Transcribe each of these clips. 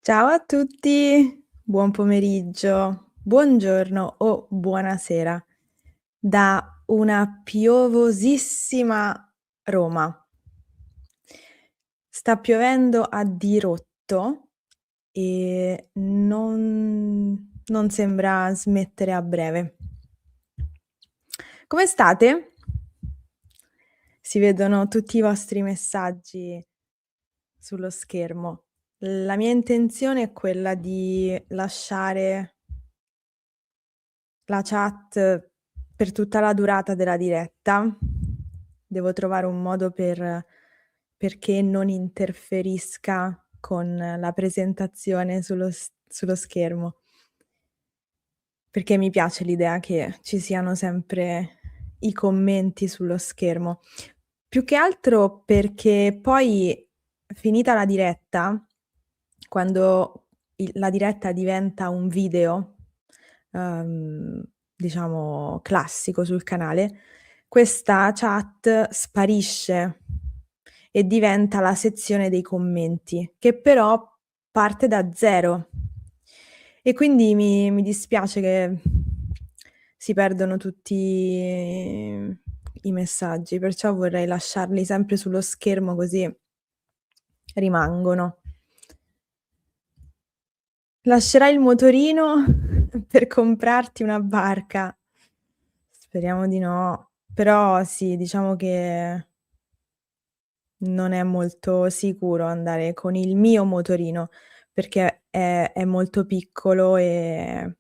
Ciao a tutti, buon pomeriggio, buongiorno o buonasera da una piovosissima Roma. Sta piovendo a dirotto e non sembra smettere a breve. Come state? Si vedono tutti i vostri messaggi sullo schermo. La mia intenzione è quella di lasciare la chat per tutta la durata della diretta. Devo trovare un modo perché non interferisca con la presentazione sullo schermo, perché mi piace l'idea che ci siano sempre i commenti sullo schermo. Più che altro perché poi, finita la diretta, quando la diretta diventa un video, uhm, diciamo classico sul canale, questa chat sparisce e diventa la sezione dei commenti, che però parte da 0. E quindi mi dispiace che si perdono tutti i messaggi, perciò vorrei lasciarli sempre sullo schermo così rimangono. Lascerai il motorino per comprarti una barca? Speriamo di no. Però sì, diciamo che non è molto sicuro andare con il mio motorino, perché è molto piccolo e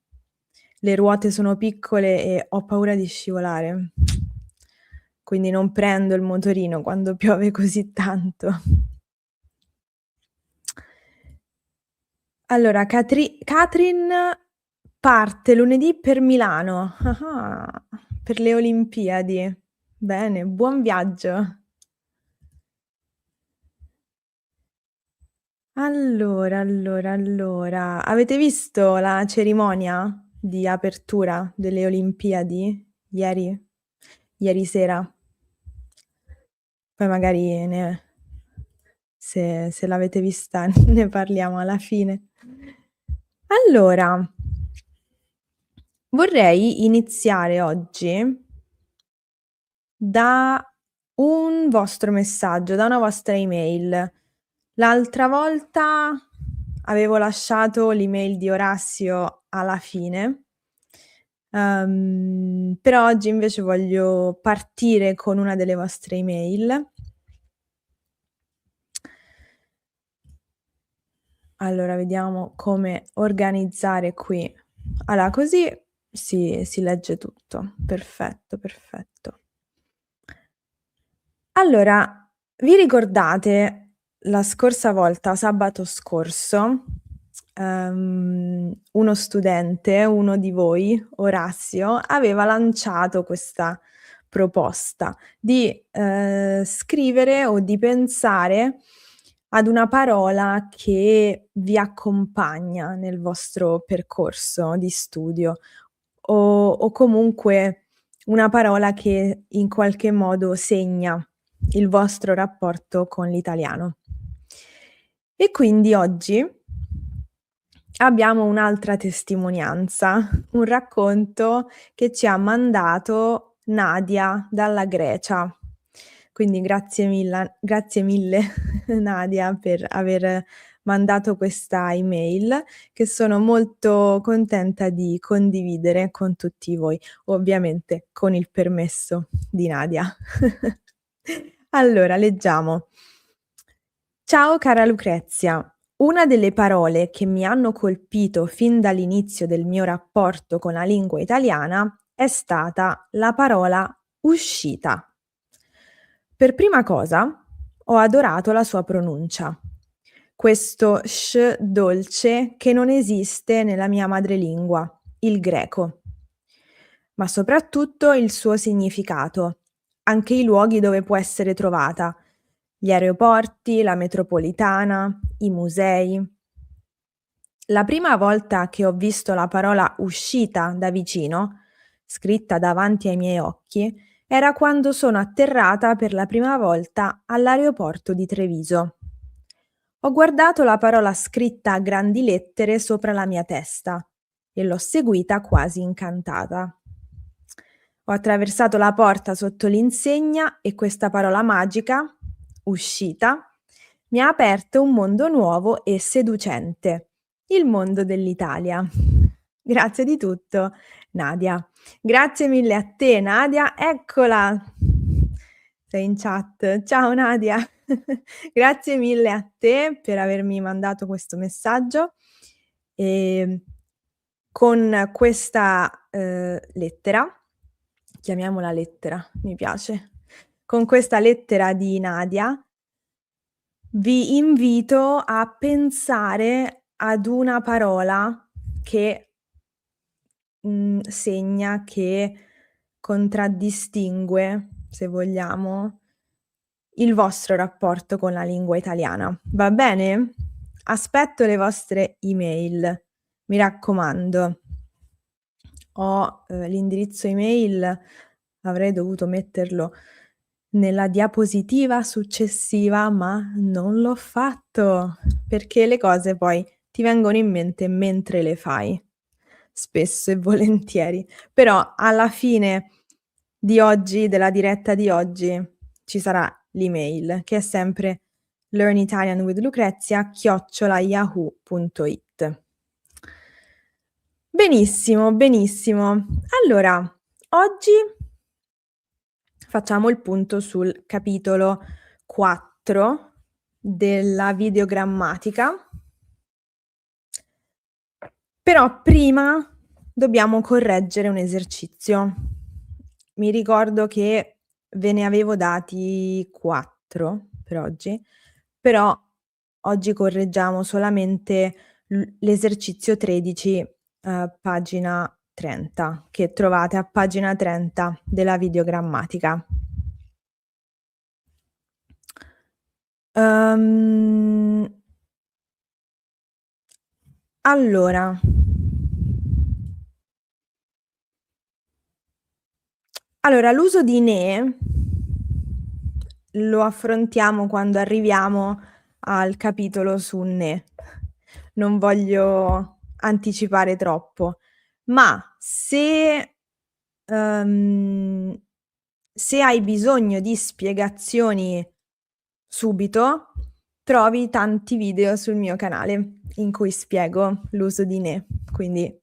le ruote sono piccole e ho paura di scivolare. Quindi non prendo il motorino quando piove così tanto. Allora, Katrin parte lunedì per Milano. Ah-ah, per le Olimpiadi. Bene, buon viaggio. Allora, avete visto la cerimonia di apertura delle Olimpiadi ieri? Ieri sera? Poi magari se l'avete vista ne parliamo alla fine. Allora, vorrei iniziare oggi da un vostro messaggio, da una vostra email. L'altra volta avevo lasciato l'email di Orazio alla fine, però oggi invece voglio partire con una delle vostre email. Allora vediamo come organizzare qui. Allora così si legge tutto. Perfetto, perfetto. Allora, vi ricordate la scorsa volta, sabato scorso, uno studente, uno di voi, Orazio, aveva lanciato questa proposta di, scrivere o di pensare ad una parola che vi accompagna nel vostro percorso di studio o comunque una parola che in qualche modo segna il vostro rapporto con l'italiano. E quindi oggi abbiamo un'altra testimonianza, un racconto che ci ha mandato Nadia dalla Grecia. Quindi grazie mille Nadia per aver mandato questa email, che sono molto contenta di condividere con tutti voi, ovviamente con il permesso di Nadia. Allora leggiamo. Ciao cara Lucrezia, una delle parole che mi hanno colpito fin dall'inizio del mio rapporto con la lingua italiana è stata la parola uscita. Per prima cosa, ho adorato la sua pronuncia. Questo sh dolce che non esiste nella mia madrelingua, il greco. Ma soprattutto il suo significato, anche i luoghi dove può essere trovata, gli aeroporti, la metropolitana, i musei. La prima volta che ho visto la parola uscita da vicino, scritta davanti ai miei occhi, era quando sono atterrata per la prima volta all'aeroporto di Treviso. Ho guardato la parola scritta a grandi lettere sopra la mia testa e l'ho seguita quasi incantata. Ho attraversato la porta sotto l'insegna e questa parola magica, uscita, mi ha aperto un mondo nuovo e seducente, il mondo dell'Italia. Grazie di tutto, Nadia. Grazie mille a te, Nadia. Eccola. Sei in chat. Ciao Nadia. Grazie mille a te per avermi mandato questo messaggio. Con questa, lettera, chiamiamola lettera, mi piace. Con questa lettera di Nadia vi invito a pensare ad una parola che, segna, che contraddistingue, se vogliamo, il vostro rapporto con la lingua italiana. Va bene? Aspetto le vostre email, mi raccomando. Ho, l'indirizzo email, avrei dovuto metterlo nella diapositiva successiva, ma non l'ho fatto, perché le cose poi ti vengono in mente mentre le fai, spesso e volentieri. Però alla fine di oggi, della diretta di oggi, ci sarà l'email, che è sempre learnitalianwithlucrezia@yahoo.it. Benissimo, benissimo. Allora, oggi facciamo il punto sul capitolo 4 della videogrammatica. Però prima dobbiamo correggere un esercizio. Mi ricordo che ve ne avevo dati 4 per oggi, però oggi correggiamo solamente l'esercizio 13, pagina 30, che trovate a pagina 30 della videogrammatica. Allora l'uso di "ne" lo affrontiamo quando arriviamo al capitolo su "ne". Non voglio anticipare troppo, ma se hai bisogno di spiegazioni subito, trovi tanti video sul mio canale in cui spiego l'uso di "ne". Quindi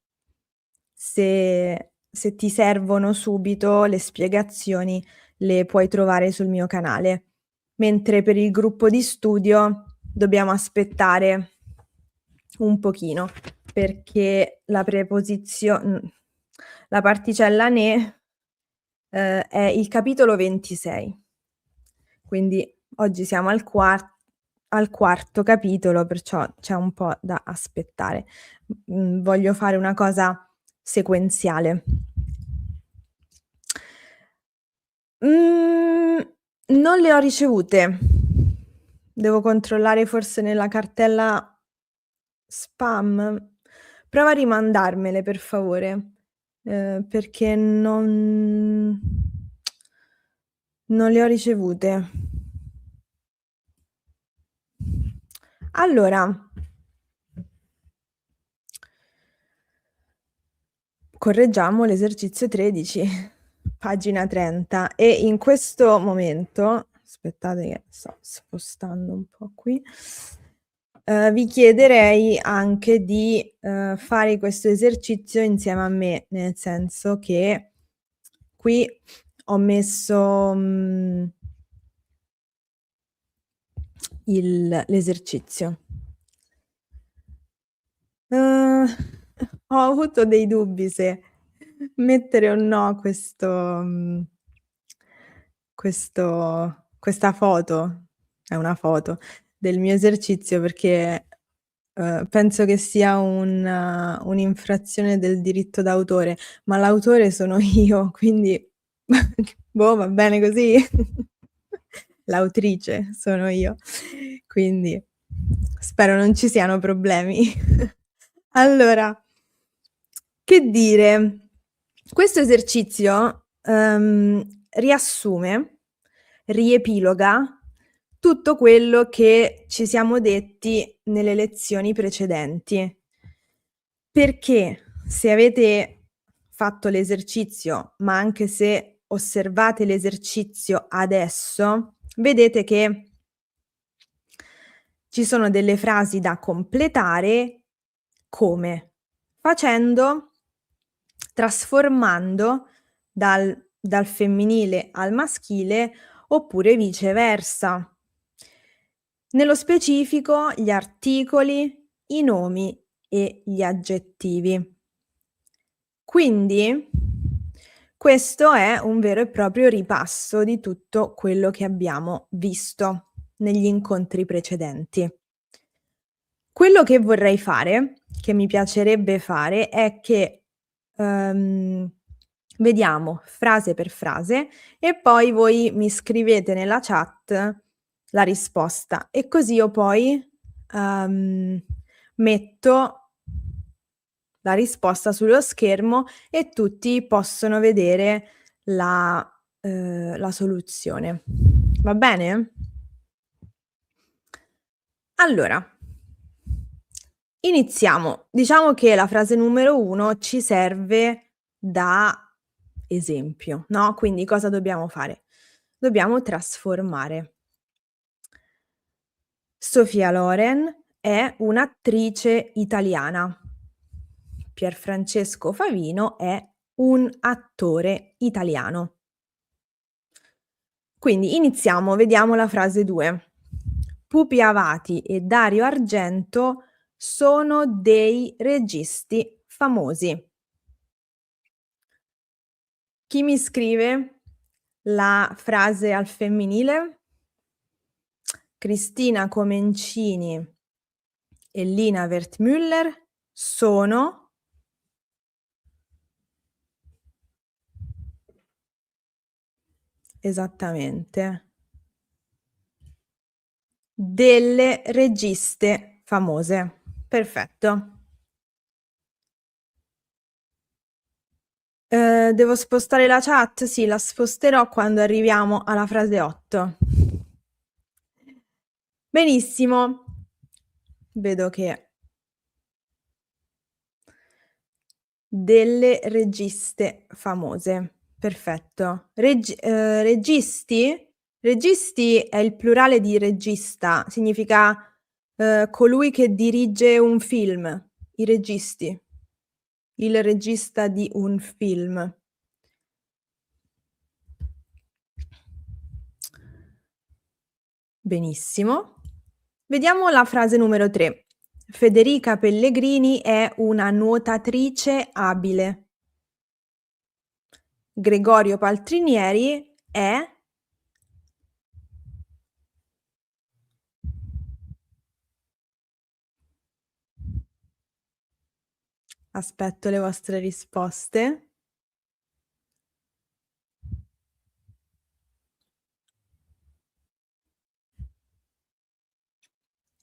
se ti servono subito le spiegazioni, le puoi trovare sul mio canale. Mentre per il gruppo di studio dobbiamo aspettare un pochino, perché la particella "ne", è il capitolo 26. Quindi oggi siamo al quarto capitolo, perciò c'è un po' da aspettare. Voglio fare una cosa sequenziale. Non le ho ricevute. Devo controllare forse nella cartella spam. Prova a rimandarmele per favore, perché non le ho ricevute. Allora correggiamo l'esercizio 13, pagina 30, e in questo momento, aspettate che sto spostando un po' qui, vi chiederei anche di, fare questo esercizio insieme a me, nel senso che qui ho messo, l'esercizio. Ho avuto dei dubbi se mettere o no questa foto, è una foto, del mio esercizio, perché, penso che sia un'infrazione del diritto d'autore, ma l'autore sono io, quindi boh, va bene così. L'autrice sono io, quindi spero non ci siano problemi. Allora, che dire, questo esercizio, riepiloga tutto quello che ci siamo detti nelle lezioni precedenti. Perché se avete fatto l'esercizio, ma anche se osservate l'esercizio adesso, vedete che ci sono delle frasi da completare come? Facendo trasformando dal femminile al maschile oppure viceversa. Nello specifico gli articoli, i nomi e gli aggettivi. Quindi questo è un vero e proprio ripasso di tutto quello che abbiamo visto negli incontri precedenti. Quello che vorrei fare, che mi piacerebbe fare, è che, vediamo frase per frase e poi voi mi scrivete nella chat la risposta e così io poi, metto la risposta sullo schermo e tutti possono vedere la soluzione. Va bene? Allora, iniziamo. Diciamo che la frase numero 1 ci serve da esempio, no, quindi cosa dobbiamo fare? Dobbiamo trasformare. Sofia Loren è un'attrice italiana. Pierfrancesco Favino è un attore italiano. Quindi iniziamo, vediamo la frase 2. Pupi Avati e Dario Argento sono dei registi famosi. Chi mi scrive la frase al femminile? Cristina Comencini e Lina Wertmüller sono esattamente delle registe famose. Perfetto. Devo spostare la chat? Sì, la sposterò quando arriviamo alla frase 8. Benissimo. Vedo che delle registe famose. Perfetto. Registi? Registi è il plurale di regista, significa, colui che dirige un film, i registi. Il regista di un film. Benissimo. Vediamo la frase numero 3. Federica Pellegrini è una nuotatrice abile. Gregorio Paltrinieri è aspetto le vostre risposte.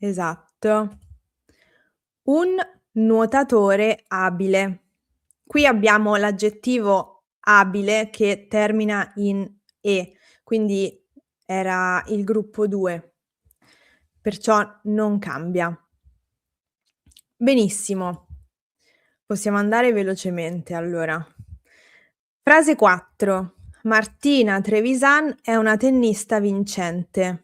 Esatto. Un nuotatore abile. Qui abbiamo l'aggettivo abile che termina in "e", quindi era il gruppo 2, perciò non cambia. Benissimo. Possiamo andare velocemente allora. Frase 4. Martina Trevisan è una tennista vincente.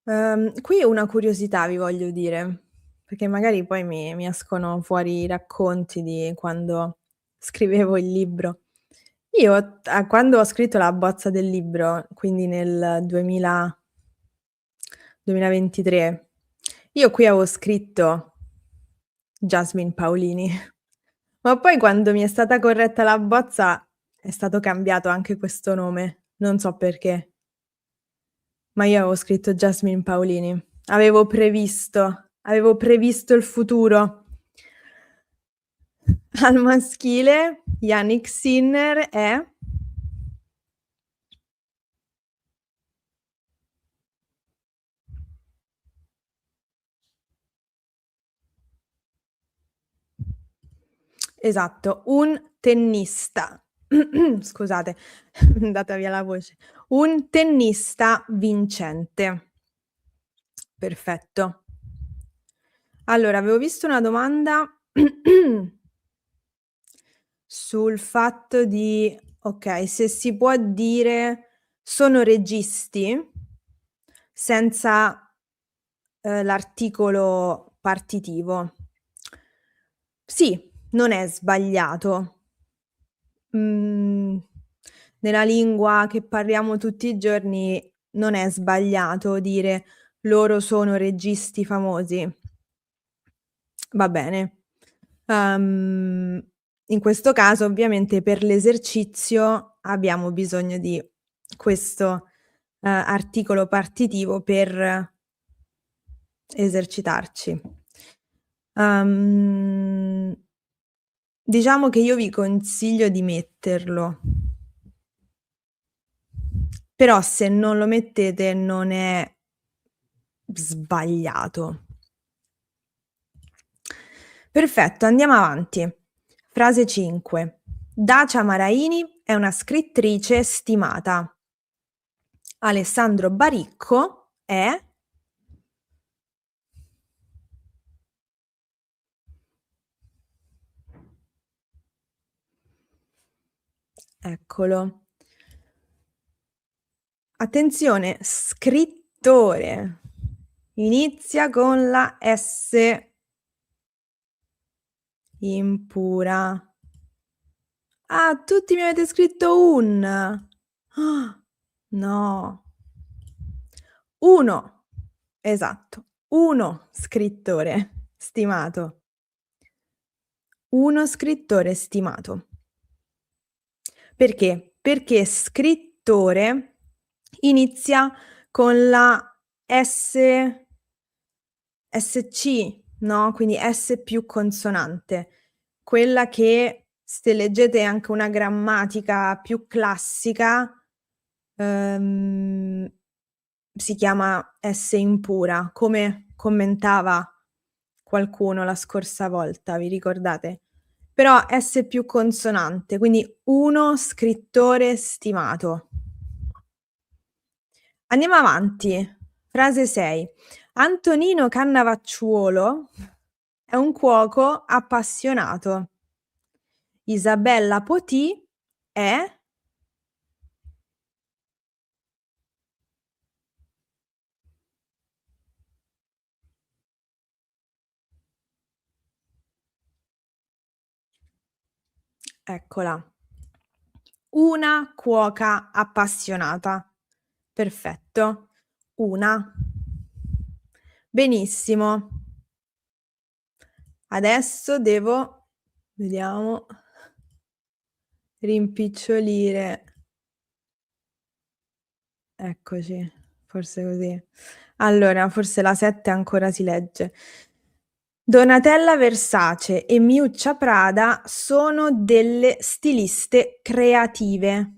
Qui una curiosità vi voglio dire, perché magari poi mi escono fuori i racconti di quando scrivevo il libro. Io quando ho scritto la bozza del libro, quindi nel 2023, io qui avevo scritto Jasmine Paolini, ma poi quando mi è stata corretta la bozza è stato cambiato anche questo nome, non so perché. Ma io avevo scritto Jasmine Paolini. Avevo previsto il futuro. Al maschile Jannik Sinner è esatto, un tennista. Scusate, è andata via la voce. Un tennista vincente. Perfetto. Allora, avevo visto una domanda sul fatto di okay, se si può dire sono registi senza, l'articolo partitivo. Sì, non è sbagliato. Mhmm, Nella lingua che parliamo tutti i giorni non è sbagliato dire: "Loro sono registi famosi". Va bene. Uhm, In questo caso ovviamente per l'esercizio abbiamo bisogno di questo, articolo partitivo per esercitarci. Uhm, diciamo che io vi consiglio di metterlo, però se non lo mettete non è sbagliato. Perfetto, andiamo avanti. Frase 5. Dacia Maraini è una scrittrice stimata. Alessandro Baricco è eccolo. Attenzione, scrittore. Inizia con la S impura. Ah, tutti mi avete scritto un. Ah, no. Uno, esatto, uno scrittore stimato. Uno scrittore stimato. Perché? Perché scrittore inizia con la S SC, no, quindi S più consonante. Quella che se leggete anche una grammatica più classica, ehm, si chiama S impura, come commentava qualcuno la scorsa volta, vi ricordate? Però S più consonante, quindi uno scrittore stimato. Andiamo avanti. Frase 6. Antonino Cannavacciuolo è un cuoco appassionato. Isabella Potì è eccola, una cuoca appassionata. Perfetto. Una. Benissimo. Adesso devo vediamo, rimpicciolire. Eccoci, forse così. Allora, forse la 7 ancora si legge. Donatella Versace e Miuccia Prada sono delle stiliste creative.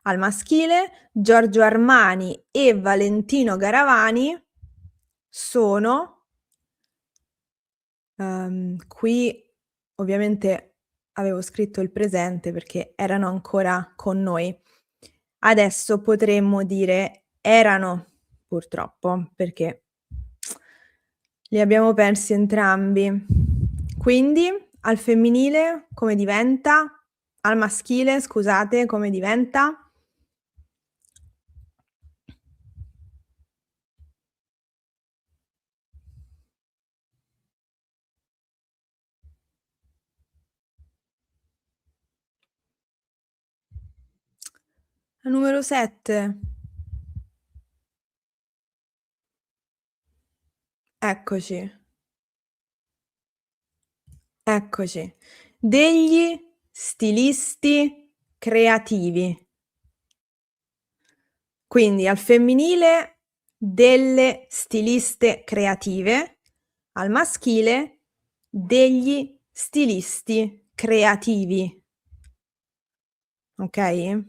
Al maschile, Giorgio Armani e Valentino Garavani sono qui ovviamente avevo scritto il presente perché erano ancora con noi. Adesso potremmo dire erano, purtroppo, perché li abbiamo persi entrambi. Quindi al femminile come diventa? Al maschile, scusate, come diventa? La numero 7. Eccoci, eccoci. Degli stilisti creativi. Quindi al femminile delle stiliste creative, al maschile degli stilisti creativi. Okay?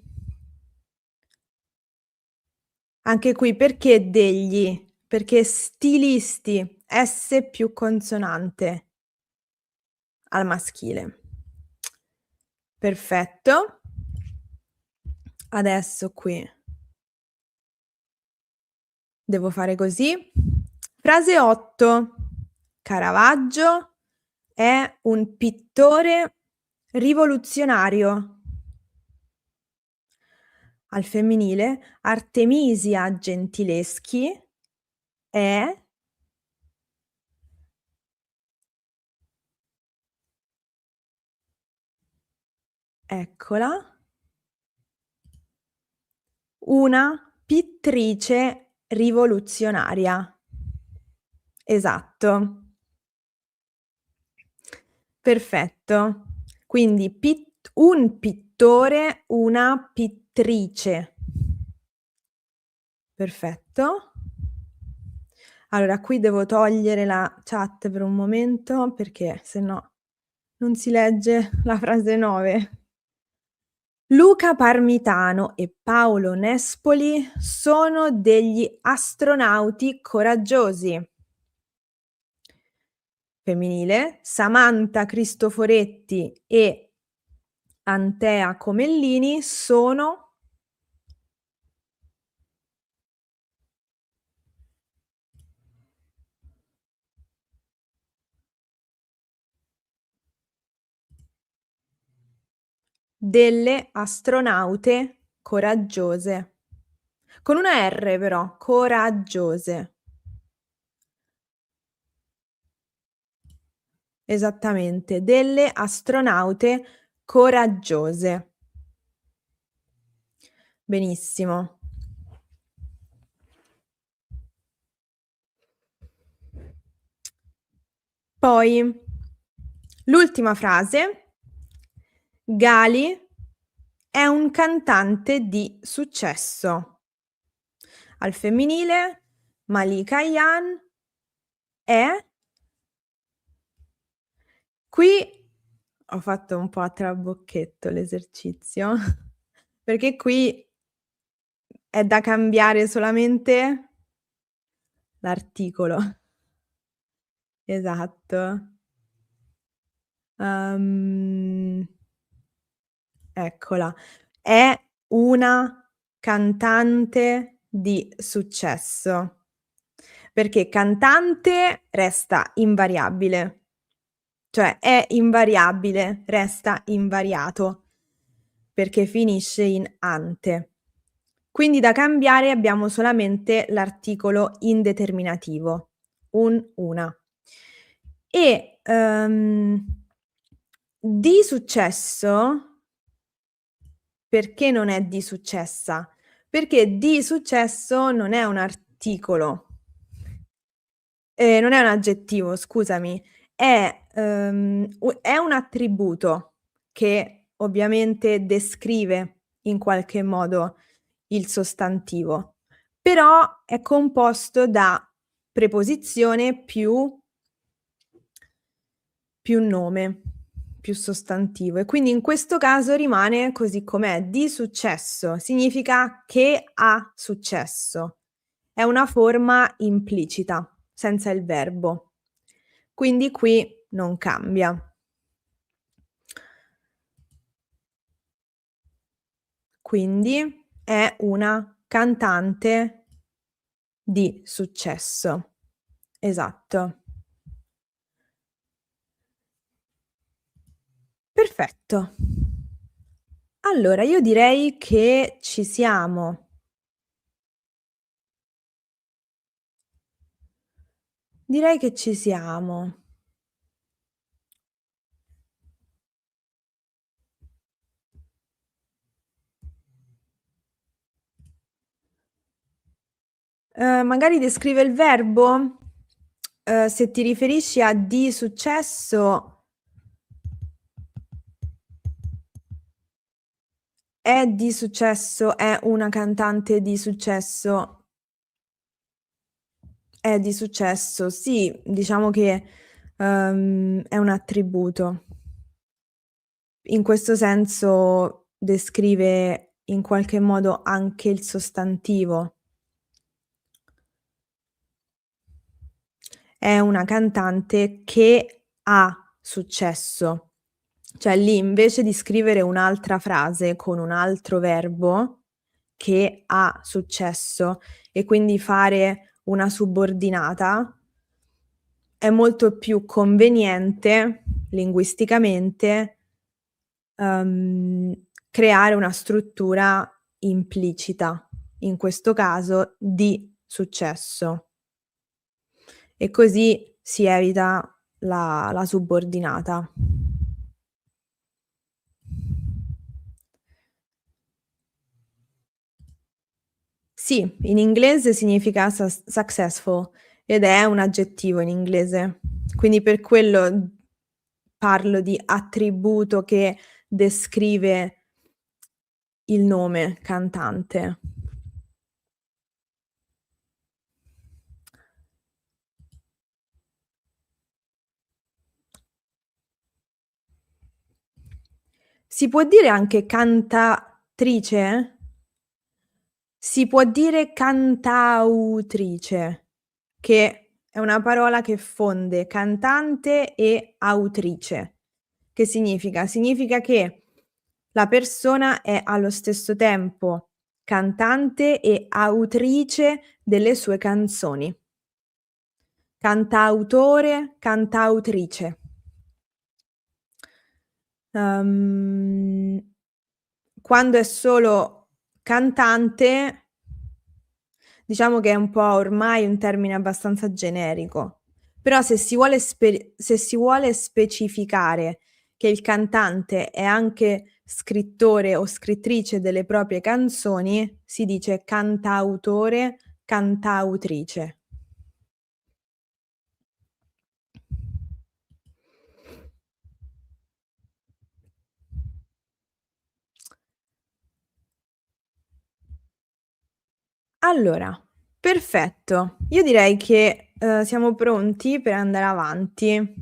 Anche qui perché degli? Perché stilisti, S più consonante al maschile. Perfetto. Adesso qui devo fare così. Frase 8: Caravaggio è un pittore rivoluzionario. Al femminile, Artemisia Gentileschi è eccola, una pittrice rivoluzionaria. Esatto. Perfetto. Quindi un pittore, una pittrice. Perfetto. Allora qui devo togliere la chat per un momento perché se no non si legge la frase 9. Luca Parmitano e Paolo Nespoli sono degli astronauti coraggiosi. Femminile, Samantha Cristoforetti e Antea Comellini sono delle astronaute coraggiose. Con una R però, coraggiose. Esattamente, delle astronaute coraggiose. Benissimo. Poi l'ultima frase: Gali è un cantante di successo. Al femminile, Malika Ayane è qui ho fatto un po' a trabocchetto l'esercizio, perché qui è da cambiare solamente l'articolo. Esatto. Uhm, eccola. È una cantante di successo. Perché cantante resta invariabile, cioè è invariabile, resta invariato, perché finisce in ante. Quindi da cambiare abbiamo solamente l'articolo indeterminativo, una. E, di successo perché non è di successa? Perché di successo non è un articolo, non è un aggettivo, scusami, è un attributo che ovviamente descrive in qualche modo il sostantivo, però è composto da preposizione più nome, più sostantivo e quindi in questo caso rimane così com'è, di successo, significa che ha successo. È una forma implicita, senza il verbo. Quindi qui non cambia. Quindi è una cantante di successo. Esatto. Perfetto. Allora io direi che ci siamo. Direi che ci siamo. Magari descrive il verbo? Se ti riferisci a di successo è di successo, è una cantante di successo. È di successo, sì, diciamo che, è un attributo. In questo senso descrive in qualche modo anche il sostantivo. È una cantante che ha successo. Cioè lì invece di scrivere un'altra frase con un altro verbo, che ha successo e quindi fare una subordinata è molto più conveniente linguisticamente, uhm, creare una struttura implicita, in questo caso di successo. E così si evita la subordinata. Sì, in inglese significa successful ed è un aggettivo in inglese. Quindi per quello, parlo di attributo che descrive il nome cantante. Si può dire anche cantatrice? Si può dire cantautrice, che è una parola che fonde cantante e autrice. Che significa? Significa che la persona è allo stesso tempo cantante e autrice delle sue canzoni. Cantautore, cantautrice. Uhm, Quando è solo cantante, diciamo che è un po' ormai un termine abbastanza generico, però se si vuole specificare che il cantante è anche scrittore o scrittrice delle proprie canzoni, si dice cantautore, cantautrice. Allora, perfetto. Io direi che, siamo pronti per andare avanti.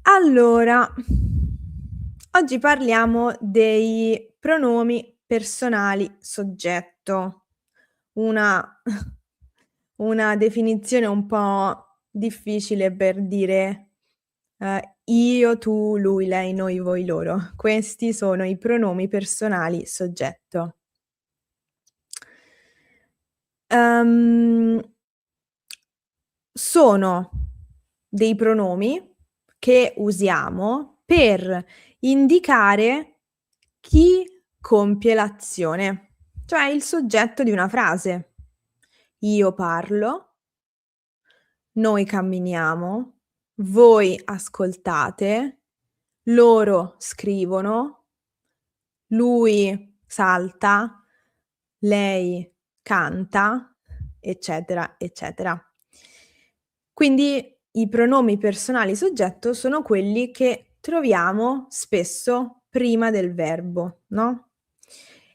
Allora, oggi parliamo dei pronomi personali soggetto. Una una definizione un po' difficile per dire, io, tu, lui, lei, noi, voi, loro. Questi sono i pronomi personali soggetto. Uhm Sono dei pronomi che usiamo per indicare chi compie l'azione, cioè il soggetto di una frase. Io parlo, noi camminiamo, voi ascoltate, loro scrivono, lui salta, lei canta, eccetera, eccetera. Quindi i pronomi personali soggetto sono quelli che troviamo spesso prima del verbo, no,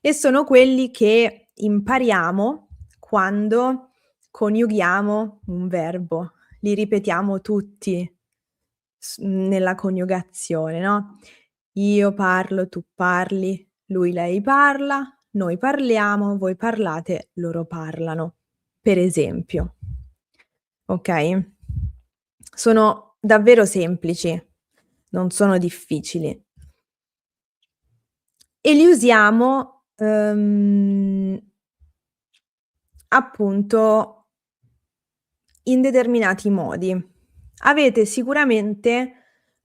e sono quelli che impariamo quando coniughiamo un verbo. Li ripetiamo tutti nella coniugazione, no, io parlo, tu parli, lui, lei parla, noi parliamo, voi parlate, loro parlano, per esempio. Okay? Sono davvero semplici, non sono difficili e li usiamo, appunto in determinati modi. Avete sicuramente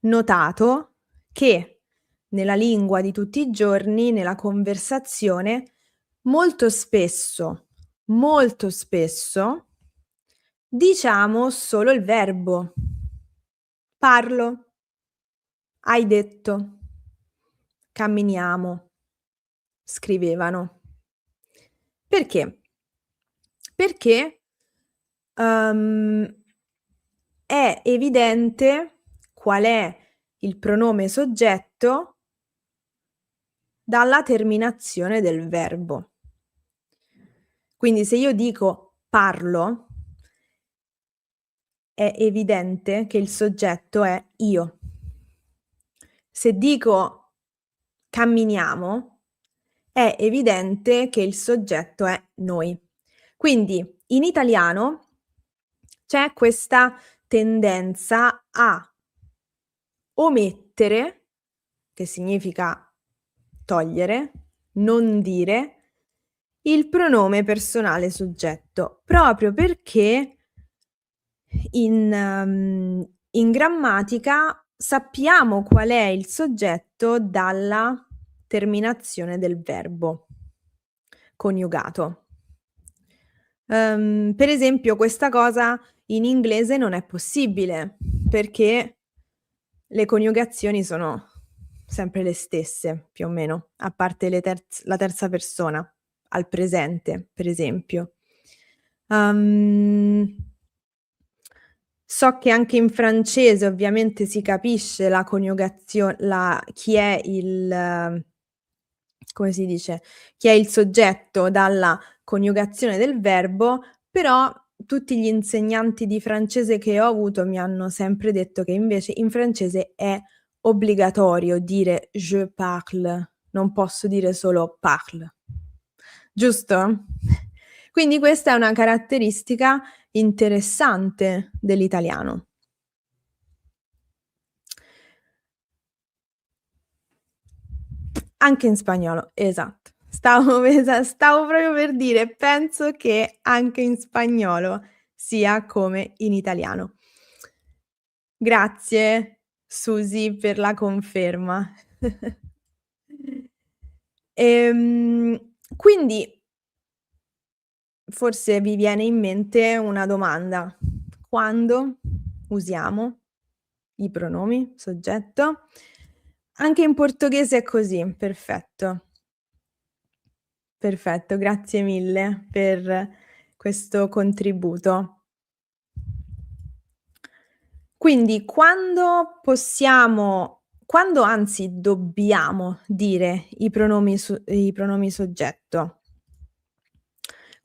notato che nella lingua di tutti i giorni, nella conversazione, molto spesso diciamo solo il verbo. Parlo, hai detto, camminiamo, scrivevano. Perché? Perché, uhm, è evidente qual è il pronome soggetto dalla terminazione del verbo. Quindi se io dico parlo, è evidente che il soggetto è io. Se dico camminiamo, è evidente che il soggetto è noi. Quindi in italiano c'è questa tendenza a omettere, che significa togliere, non dire il pronome personale soggetto, proprio perché in grammatica sappiamo qual è il soggetto dalla terminazione del verbo coniugato. Per esempio questa cosa in inglese non è possibile, perché le coniugazioni sono sempre le stesse, più o meno, a parte la terza persona, al presente, per esempio. Uhm, so che anche in francese ovviamente si capisce la chi è il come si dice, chi è il soggetto dalla coniugazione del verbo, però tutti gli insegnanti di francese che ho avuto mi hanno sempre detto che invece in francese è obbligatorio dire je parle, non posso dire solo parle. Giusto? Quindi questa è una caratteristica interessante dell'italiano. Anche in spagnolo, esatto. Stavo proprio per dire, penso che anche in spagnolo sia come in italiano. Grazie Susi per la conferma. Quindi forse vi viene in mente una domanda: quando usiamo i pronomi soggetto? Anche in portoghese è così, perfetto. Perfetto, grazie mille per questo contributo. Quindi quando anzi dobbiamo dire i pronomi soggetto?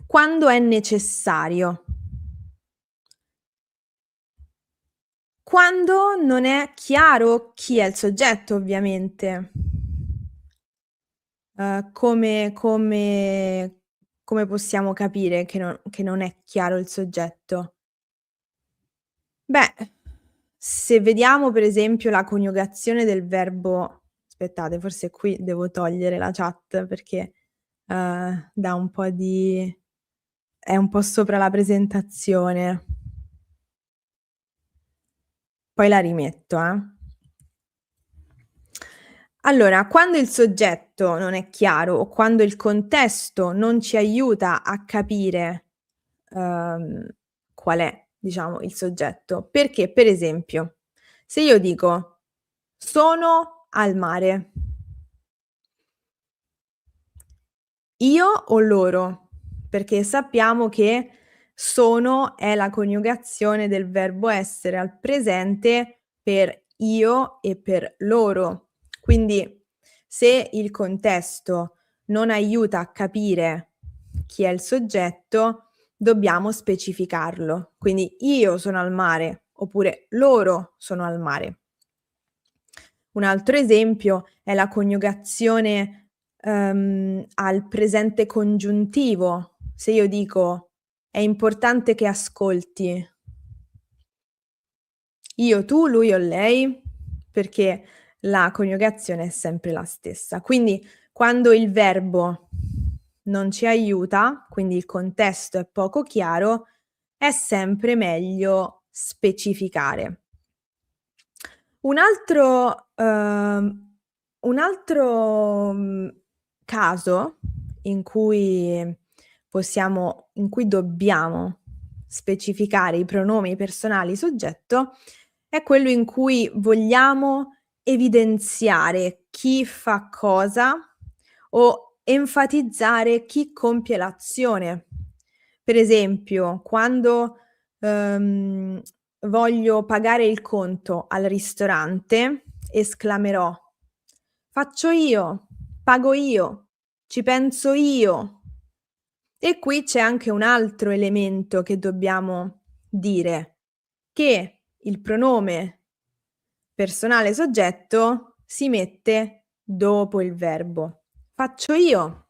Quando è necessario. Quando non è chiaro chi è il soggetto ovviamente. Come possiamo capire che non è chiaro il soggetto? Beh, se vediamo per esempio la coniugazione del verbo aspettate, forse qui devo togliere la chat perché, dà un po' di è un po' sopra la presentazione. Poi la rimetto, eh. Allora, quando il soggetto non è chiaro o quando il contesto non ci aiuta a capire, uhm, qual è, diciamo, il soggetto. Perché, per esempio, se io dico: "Sono al mare", io o loro? Perché sappiamo che sono è la coniugazione del verbo essere al presente per io e per loro. Quindi se il contesto non aiuta a capire chi è il soggetto, dobbiamo specificarlo. Quindi io sono al mare oppure loro sono al mare. Un altro esempio è la coniugazione, al presente congiuntivo. Se io dico: "È importante che ascolti" io, tu, lui o lei, perché la coniugazione è sempre la stessa. Quindi quando il verbo non ci aiuta, quindi il contesto è poco chiaro, è sempre meglio specificare. Un altro un altro, caso in cui dobbiamo specificare i pronomi personali soggetto, è quello in cui vogliamo evidenziare chi fa cosa o enfatizzare chi compie l'azione. Per esempio, quando, uhm, voglio pagare il conto al ristorante, esclamerò: "Faccio io, pago io, ci penso io". E qui c'è anche un altro elemento che dobbiamo dire, che il pronome personale soggetto si mette dopo il verbo. Faccio io,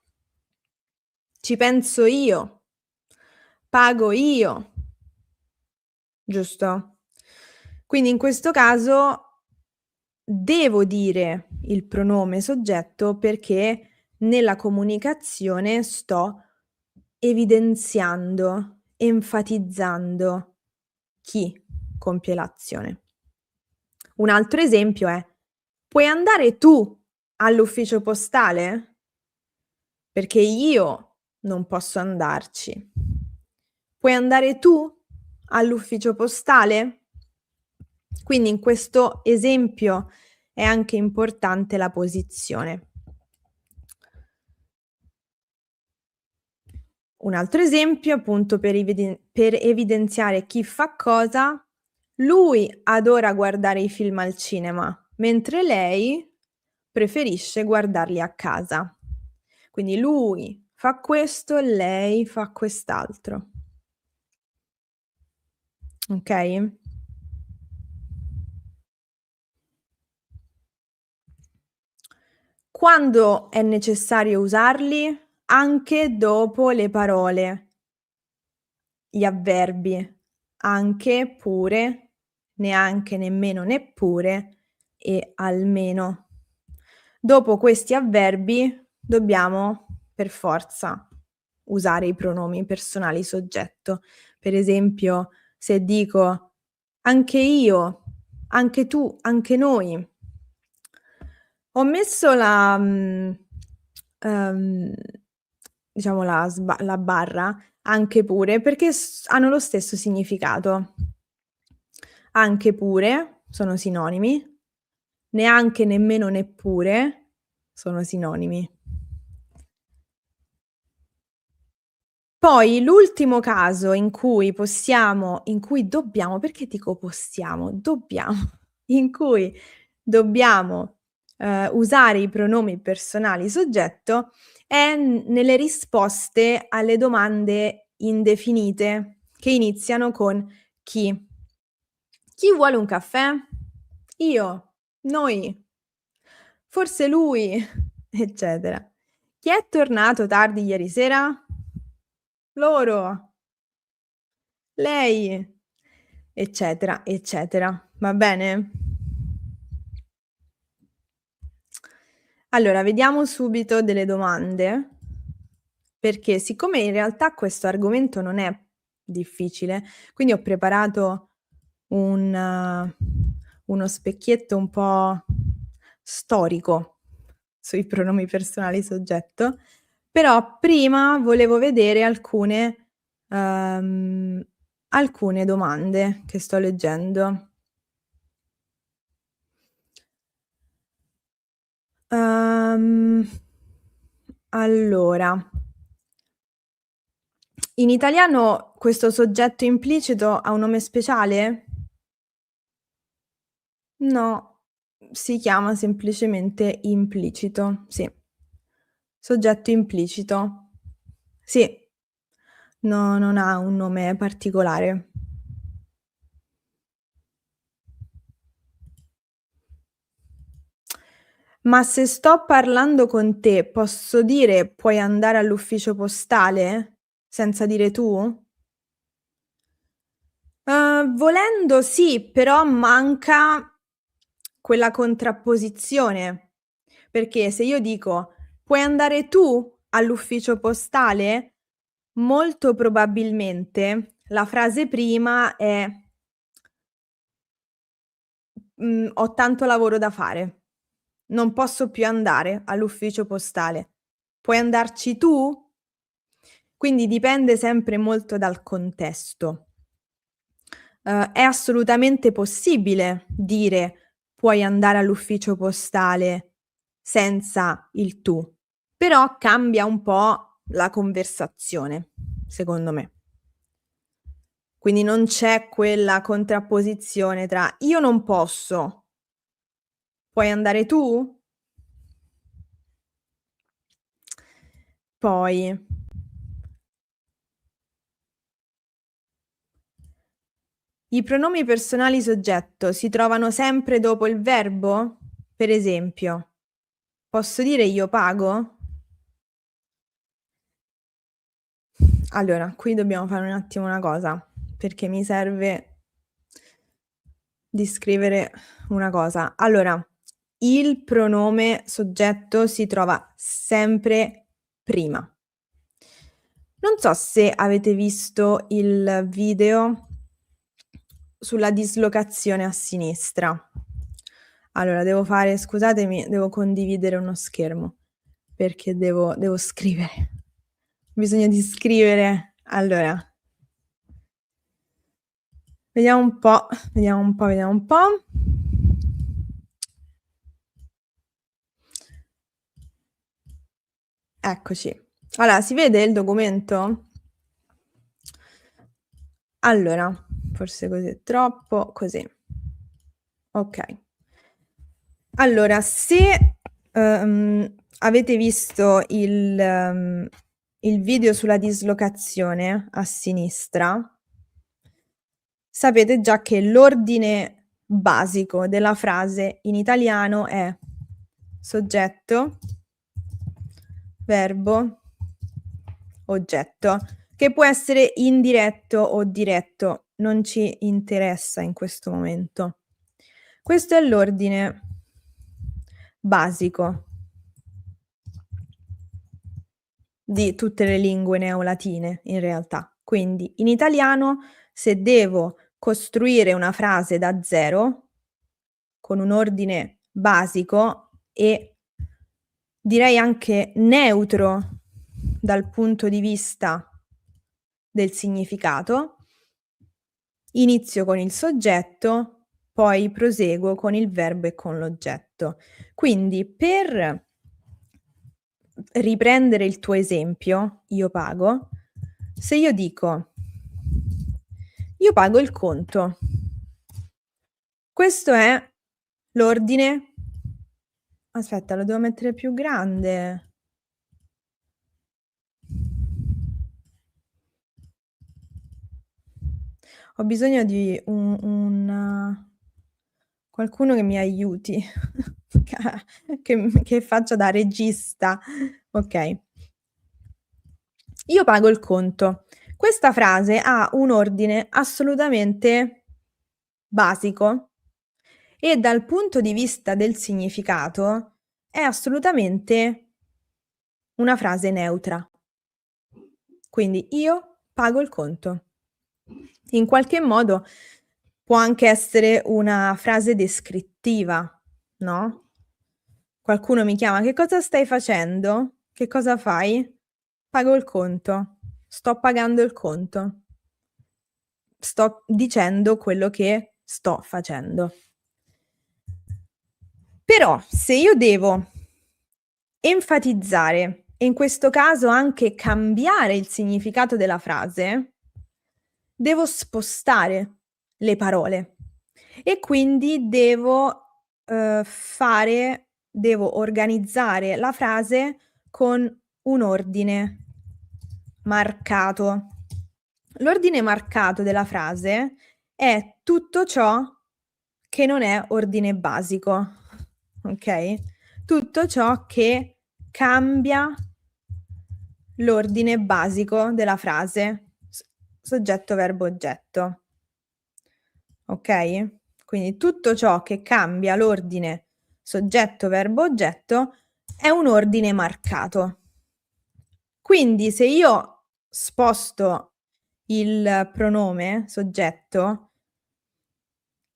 ci penso io, pago io, giusto? Quindi in questo caso devo dire il pronome soggetto perché nella comunicazione sto evidenziando, enfatizzando chi compie l'azione. Un altro esempio è: "Puoi andare tu all'ufficio postale? Perché io non posso andarci. Puoi andare tu all'ufficio postale?" Quindi in questo esempio è anche importante la posizione. Un altro esempio, appunto, per evidenziare chi fa cosa: lui adora guardare i film al cinema, mentre lei preferisce guardarli a casa. Quindi lui fa questo, lei fa quest'altro. Okay? Quando è necessario usarli? Anche dopo le parole, gli avverbi anche, pure, neanche, nemmeno, neppure e almeno. Dopo questi avverbi dobbiamo per forza usare i pronomi personali soggetto. Per esempio, se dico: "Anche io", "Anche tu", "Anche noi". Ho messo ehm, diciamo la barra anche pure perché hanno lo stesso significato. Anche pure sono sinonimi, neanche, nemmeno, neppure sono sinonimi. Poi l'ultimo caso in cui dobbiamo, perché dico possiamo? Dobbiamo, in cui dobbiamo, usare i pronomi personali soggetto è nelle risposte alle domande indefinite che iniziano con chi. Chi vuole un caffè? Io, noi, forse lui, eccetera. Chi è tornato tardi ieri sera? Loro, lei, eccetera, eccetera. Va bene? Allora, vediamo subito delle domande, perché siccome in realtà questo argomento non è difficile, quindi ho preparato un uno specchietto un po' storico sui pronomi personali soggetto, però prima volevo vedere uhm, alcune domande che sto leggendo. Uhm, allora, in italiano questo soggetto implicito ha un nome speciale? No, si chiama semplicemente implicito, sì. Soggetto implicito. Sì, no, non ha un nome particolare. Ma se sto parlando con te, posso dire: "Puoi andare all'ufficio postale?" Senza dire tu? Volendo sì, però manca quella contrapposizione, perché se io dico: "Puoi andare tu all'ufficio postale?" Molto probabilmente la frase prima è: "Ho tanto lavoro da fare, non posso più andare all'ufficio postale. Puoi andarci tu?" Quindi dipende sempre molto dal contesto. È assolutamente possibile dire: "Puoi andare all'ufficio postale" senza il tu, però cambia un po' la conversazione, secondo me. Quindi non c'è quella contrapposizione tra: "Io non posso, puoi andare tu?" Poi, i pronomi personali soggetto si trovano sempre dopo il verbo? Per esempio, posso dire: "Io pago?" Allora, qui dobbiamo fare un attimo una cosa, perché mi serve di scrivere una cosa. Allora, il pronome soggetto si trova sempre prima. Non so se avete visto il video sulla dislocazione a sinistra. Allora scusatemi, devo condividere uno schermo perché devo scrivere. Ho bisogno di scrivere. Allora. Vediamo un po'. Eccoci. Allora, si vede il documento? Allora, forse così è troppo, così. Okay. Allora, se, avete visto il video sulla dislocazione a sinistra, sapete già che l'ordine basico della frase in italiano è soggetto, verbo, oggetto, che può essere indiretto o diretto, non ci interessa in questo momento. Questo è l'ordine basico di tutte le lingue neolatine in realtà. Quindi in italiano, se devo costruire una frase da zero, con un ordine basico e direi anche neutro dal punto di vista del significato, inizio con il soggetto, poi proseguo con il verbo e con l'oggetto. Quindi per riprendere il tuo esempio, io pago, se io dico: "Io pago il conto", questo è l'ordine. Aspetta, lo devo mettere più grande. Ho bisogno di un qualcuno che mi aiuti, che faccia da regista. Okay. Io pago il conto. Questa frase ha un ordine assolutamente basico e dal punto di vista del significato è assolutamente una frase neutra. Quindi io pago il conto. In qualche modo può anche essere una frase descrittiva, no? Qualcuno mi chiama: "Che cosa stai facendo? Che cosa fai?" "Pago il conto. Sto pagando il conto." Sto dicendo quello che sto facendo. Però se io devo enfatizzare e in questo caso anche cambiare il significato della frase, devo spostare le parole e quindi devo organizzare la frase con un ordine marcato. L'ordine marcato della frase è tutto ciò che non è ordine basico, okay? Tutto ciò che cambia l'ordine basico della frase, soggetto, verbo, oggetto. Okay? Quindi tutto ciò che cambia l'ordine soggetto, verbo, oggetto è un ordine marcato. Quindi se io sposto il pronome soggetto,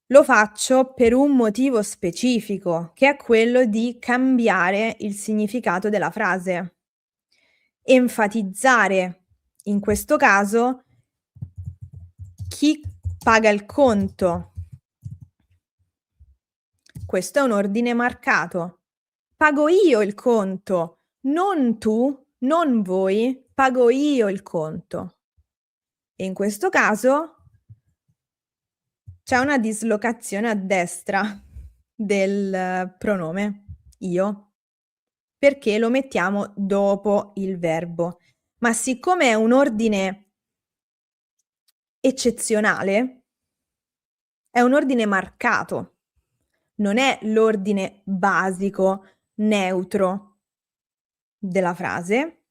lo faccio per un motivo specifico, che è quello di cambiare il significato della frase. Enfatizzare, in questo caso, chi paga il conto. Questo è un ordine marcato. Pago io il conto, non tu, non voi, pago io il conto. E in questo caso c'è una dislocazione a destra del pronome io, perché lo mettiamo dopo il verbo. Ma siccome è un ordine eccezionale, è un ordine marcato, non è l'ordine basico, neutro della frase,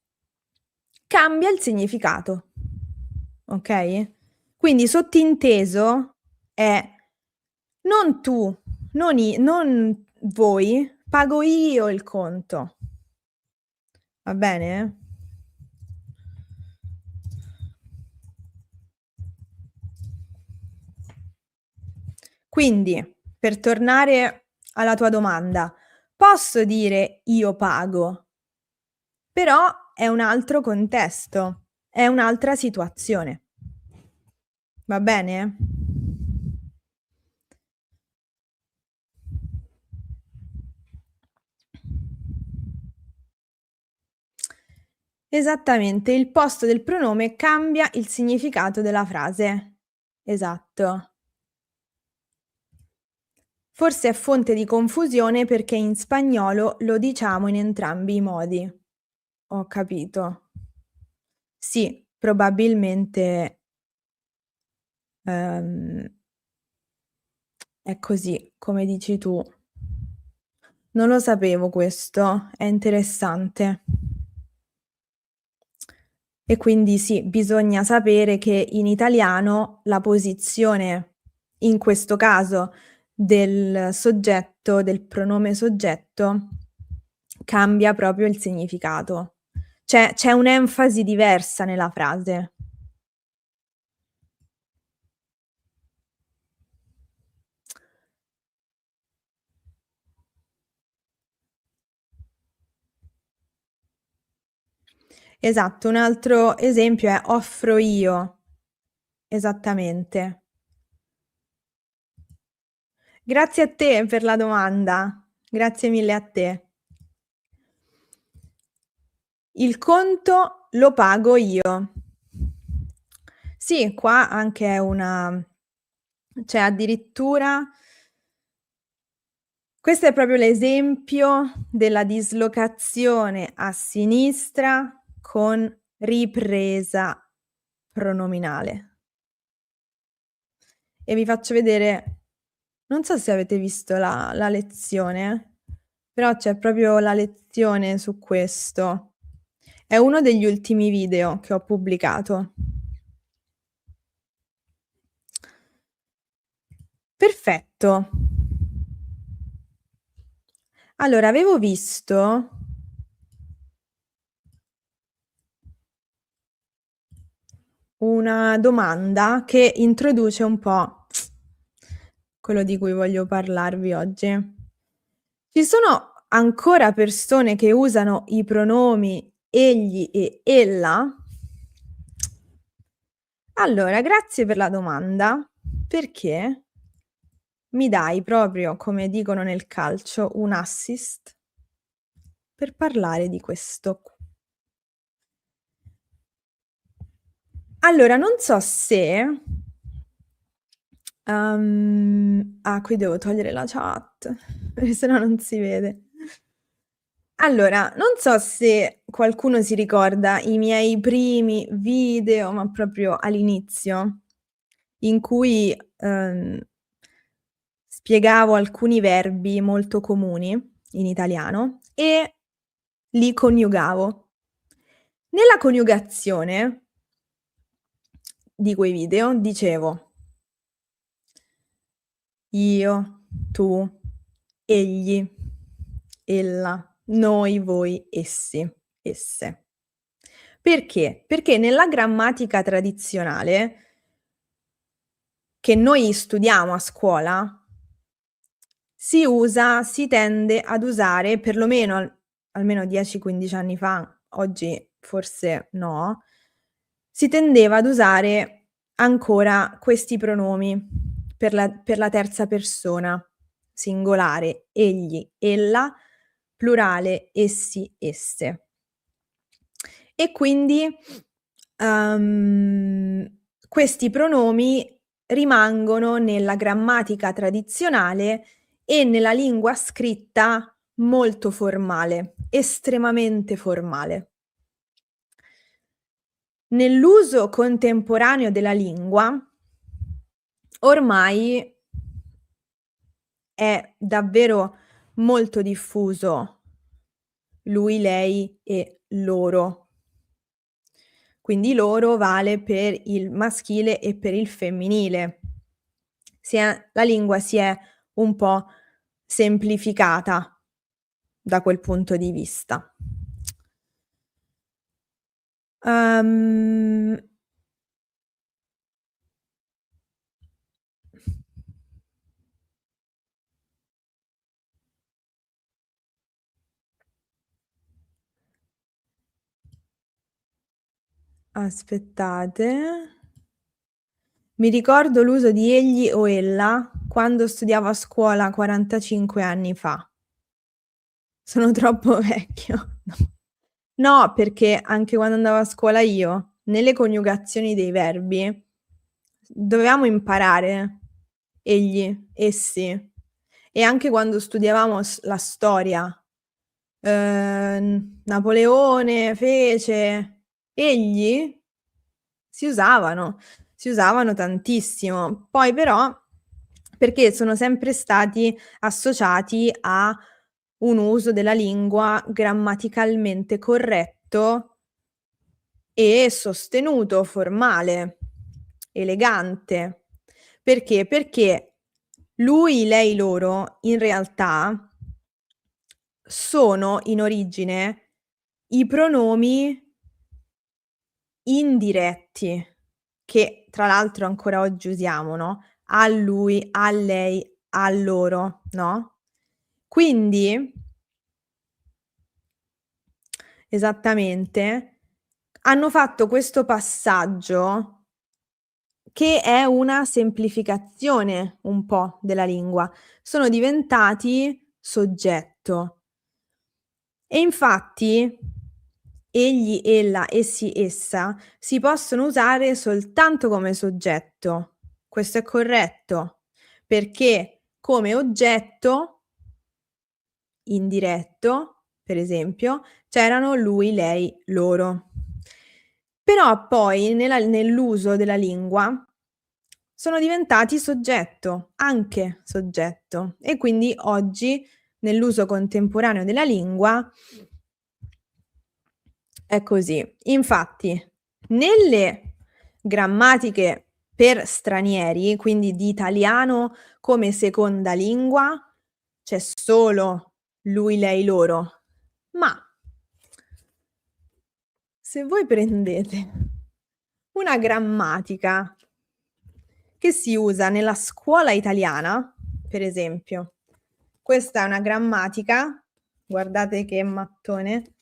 cambia il significato. Okay? Quindi sottinteso è non tu, non voi, pago io il conto. Va bene? Quindi, per tornare alla tua domanda, posso dire io pago, però è un altro contesto, è un'altra situazione. Va bene? Esattamente, il posto del pronome cambia il significato della frase. Esatto. Forse è fonte di confusione perché in spagnolo lo diciamo in entrambi i modi. Ho capito. Sì, probabilmente, ehm, è così, come dici tu. Non lo sapevo questo, è interessante. E quindi sì, bisogna sapere che in italiano la posizione, in questo caso, del soggetto, del pronome soggetto, cambia proprio il significato. C'è un'enfasi diversa nella frase. Esatto, un altro esempio è offro io. Esattamente. Grazie a te per la domanda. Grazie mille a te. Il conto lo pago io. Sì, qua anche è una cioè addirittura questo è proprio l'esempio della dislocazione a sinistra con ripresa pronominale. E vi faccio vedere non so se avete visto la lezione, però c'è proprio la lezione su questo. È uno degli ultimi video che ho pubblicato. Perfetto. Allora, avevo visto una domanda che introduce un po' quello di cui voglio parlarvi oggi. Ci sono ancora persone che usano i pronomi egli e ella? Allora, grazie per la domanda, perché mi dai proprio, come dicono nel calcio, un assist per parlare di questo q allora, non so se qui devo togliere la chat, perché se no non si vede. Allora, non so se qualcuno si ricorda i miei primi video, ma proprio all'inizio, in cui, spiegavo alcuni verbi molto comuni in italiano e li coniugavo. Nella coniugazione di quei video dicevo: io, tu, egli, ella, noi, voi, essi, esse. Perché? Perché nella grammatica tradizionale, che noi studiamo a scuola, si tende ad usare, perlomeno almeno 10, 15 anni fa, oggi forse no, si tendeva ad usare ancora questi pronomi per la terza persona, singolare egli, ella, plurale essi, esse. E quindi, questi pronomi rimangono nella grammatica tradizionale e nella lingua scritta molto formale, estremamente formale. Nell'uso contemporaneo della lingua, ormai è davvero molto diffuso lui, lei e loro. Quindi loro vale per il maschile e per il femminile. La lingua si è un po' semplificata da quel punto di vista. Uhm Aspettate. Mi ricordo l'uso di egli o ella quando studiavo a scuola 45 anni fa. Sono troppo vecchio. No. No, perché anche quando andavo a scuola io, nelle coniugazioni dei verbi, dovevamo imparare egli, essi. E anche quando studiavamo la storia, Napoleone fece, egli si usavano tantissimo. Poi però, perché sono sempre stati associati a un uso della lingua grammaticalmente corretto e sostenuto, formale, elegante. Perché? Perché lui, lei, loro in realtà sono in origine i pronomi indiretti, che tra l'altro ancora oggi usiamo, no, a lui, a lei, a loro, no, quindi esattamente, hanno fatto questo passaggio che è una semplificazione un po' della lingua. Sono diventati soggetto. E infatti egli, ella, essi, essa si possono usare soltanto come soggetto. Questo è corretto, perché come oggetto indiretto, per esempio, c'erano lui, lei, loro. Però poi nell'uso della lingua sono diventati soggetto, anche soggetto, e quindi oggi nell'uso contemporaneo della lingua è così. Infatti, nelle grammatiche per stranieri, quindi di italiano come seconda lingua, c'è solo lui, lei, loro. Ma se voi prendete una grammatica che si usa nella scuola italiana, per esempio, questa è una grammatica, guardate che mattone.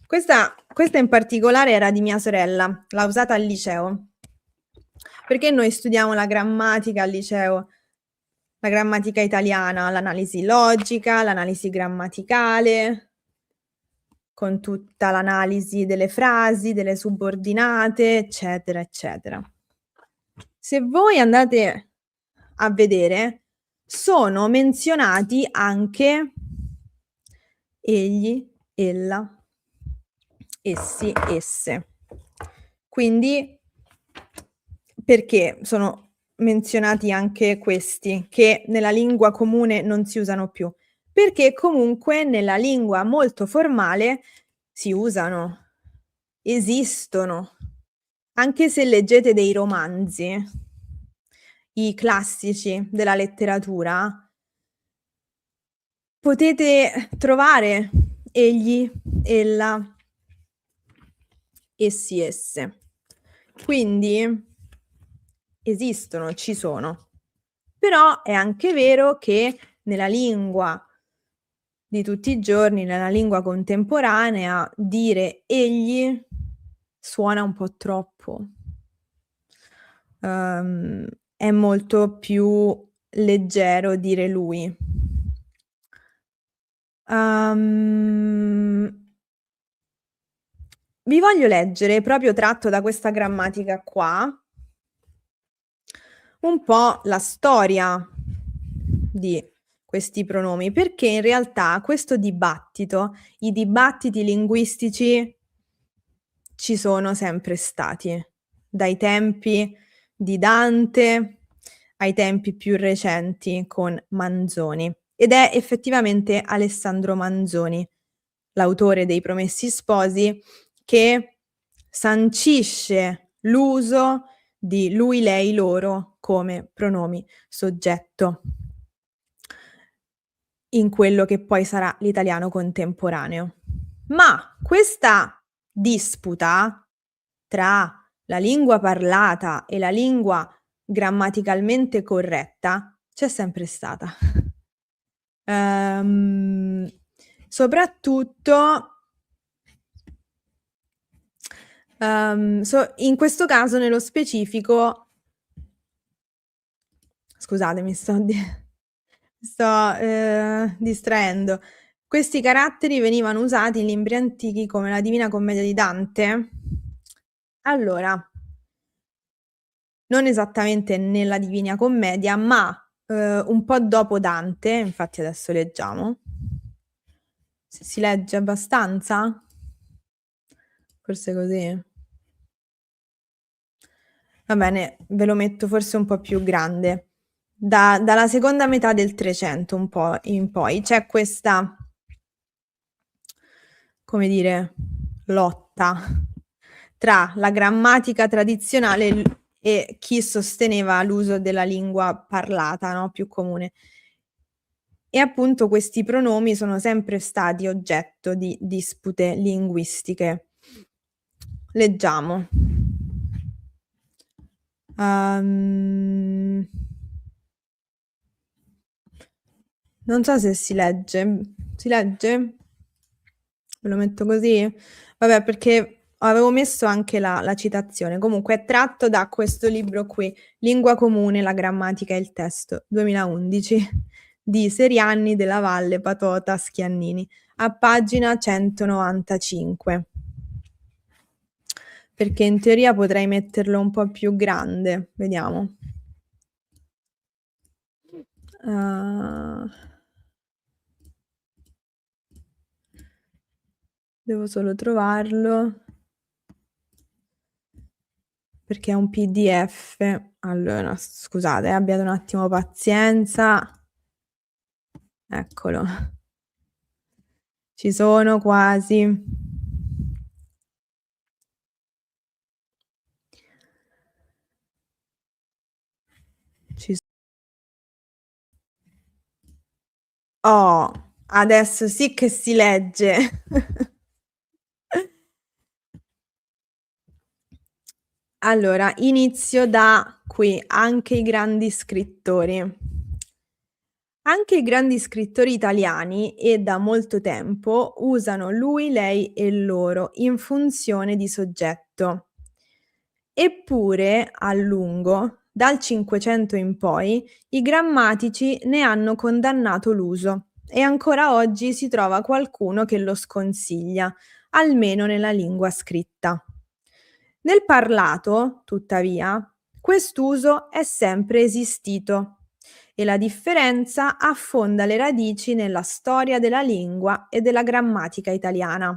Questa in particolare era di mia sorella, l'ha usata al liceo. Perché noi studiamo la grammatica al liceo, la grammatica italiana, l'analisi logica, l'analisi grammaticale, con tutta l'analisi delle frasi, delle subordinate, eccetera, eccetera. Se voi andate a vedere, sono menzionati anche egli, ella, essi, esse. Quindi perché sono menzionati anche questi, che nella lingua comune non si usano più? Perché comunque nella lingua molto formale si usano, esistono. Anche se leggete dei romanzi, i classici della letteratura, potete trovare egli, ella, essi, esse. Quindi esistono, ci sono. Però è anche vero che nella lingua di tutti i giorni, nella lingua contemporanea, dire egli suona un po' troppo. È molto più leggero dire lui. Uhm Vi voglio leggere, proprio tratto da questa grammatica qua, un po' la storia di questi pronomi, perché in realtà questo dibattito, i dibattiti linguistici ci sono sempre stati, dai tempi di Dante ai tempi più recenti con Manzoni. Ed è effettivamente Alessandro Manzoni, l'autore dei Promessi Sposi, che sancisce l'uso di lui, lei, loro come pronomi soggetto. in quello che poi sarà l'italiano contemporaneo. Ma questa disputa tra la lingua parlata e la lingua grammaticalmente corretta c'è sempre stata. Ehm, soprattutto in questo caso nello specifico scusate mi sto, distraendo. Questi caratteri venivano usati in libri antichi come la Divina Commedia di Dante? Allora, non esattamente nella Divina Commedia, ma, un po' dopo Dante, infatti adesso leggiamo. Si legge abbastanza? Forse così? Va bene, ve lo metto forse un po' più grande. Dalla seconda metà del 300 un po' in poi c'è questa, come dire, lotta tra la grammatica tradizionale e chi sosteneva l'uso della lingua parlata, no, più comune. E appunto questi pronomi sono sempre stati oggetto di dispute linguistiche. Leggiamo. Non so se si legge. Si legge? Ve lo metto così? Vabbè, perché avevo messo anche la citazione. Comunque è tratto da questo libro qui, Lingua comune, la grammatica e il testo, 2011, di Serianni, Della Valle, Patota, Schiannini, a pagina 195. Perché in teoria potrei metterlo un po' più grande. Vediamo. Devo solo trovarlo. Perché è un PDF. Allora, scusate, abbiate un attimo pazienza. Eccolo. Ci sono quasi. Oh, adesso sì che si legge. Allora, inizio da qui, anche i grandi scrittori. Anche i grandi scrittori italiani e da molto tempo usano lui, lei e loro in funzione di soggetto. Eppure, a lungo, dal Cinquecento in poi, i grammatici ne hanno condannato l'uso e ancora oggi si trova qualcuno che lo sconsiglia, almeno nella lingua scritta. Nel parlato, tuttavia, quest'uso è sempre esistito e la differenza affonda le radici nella storia della lingua e della grammatica italiana.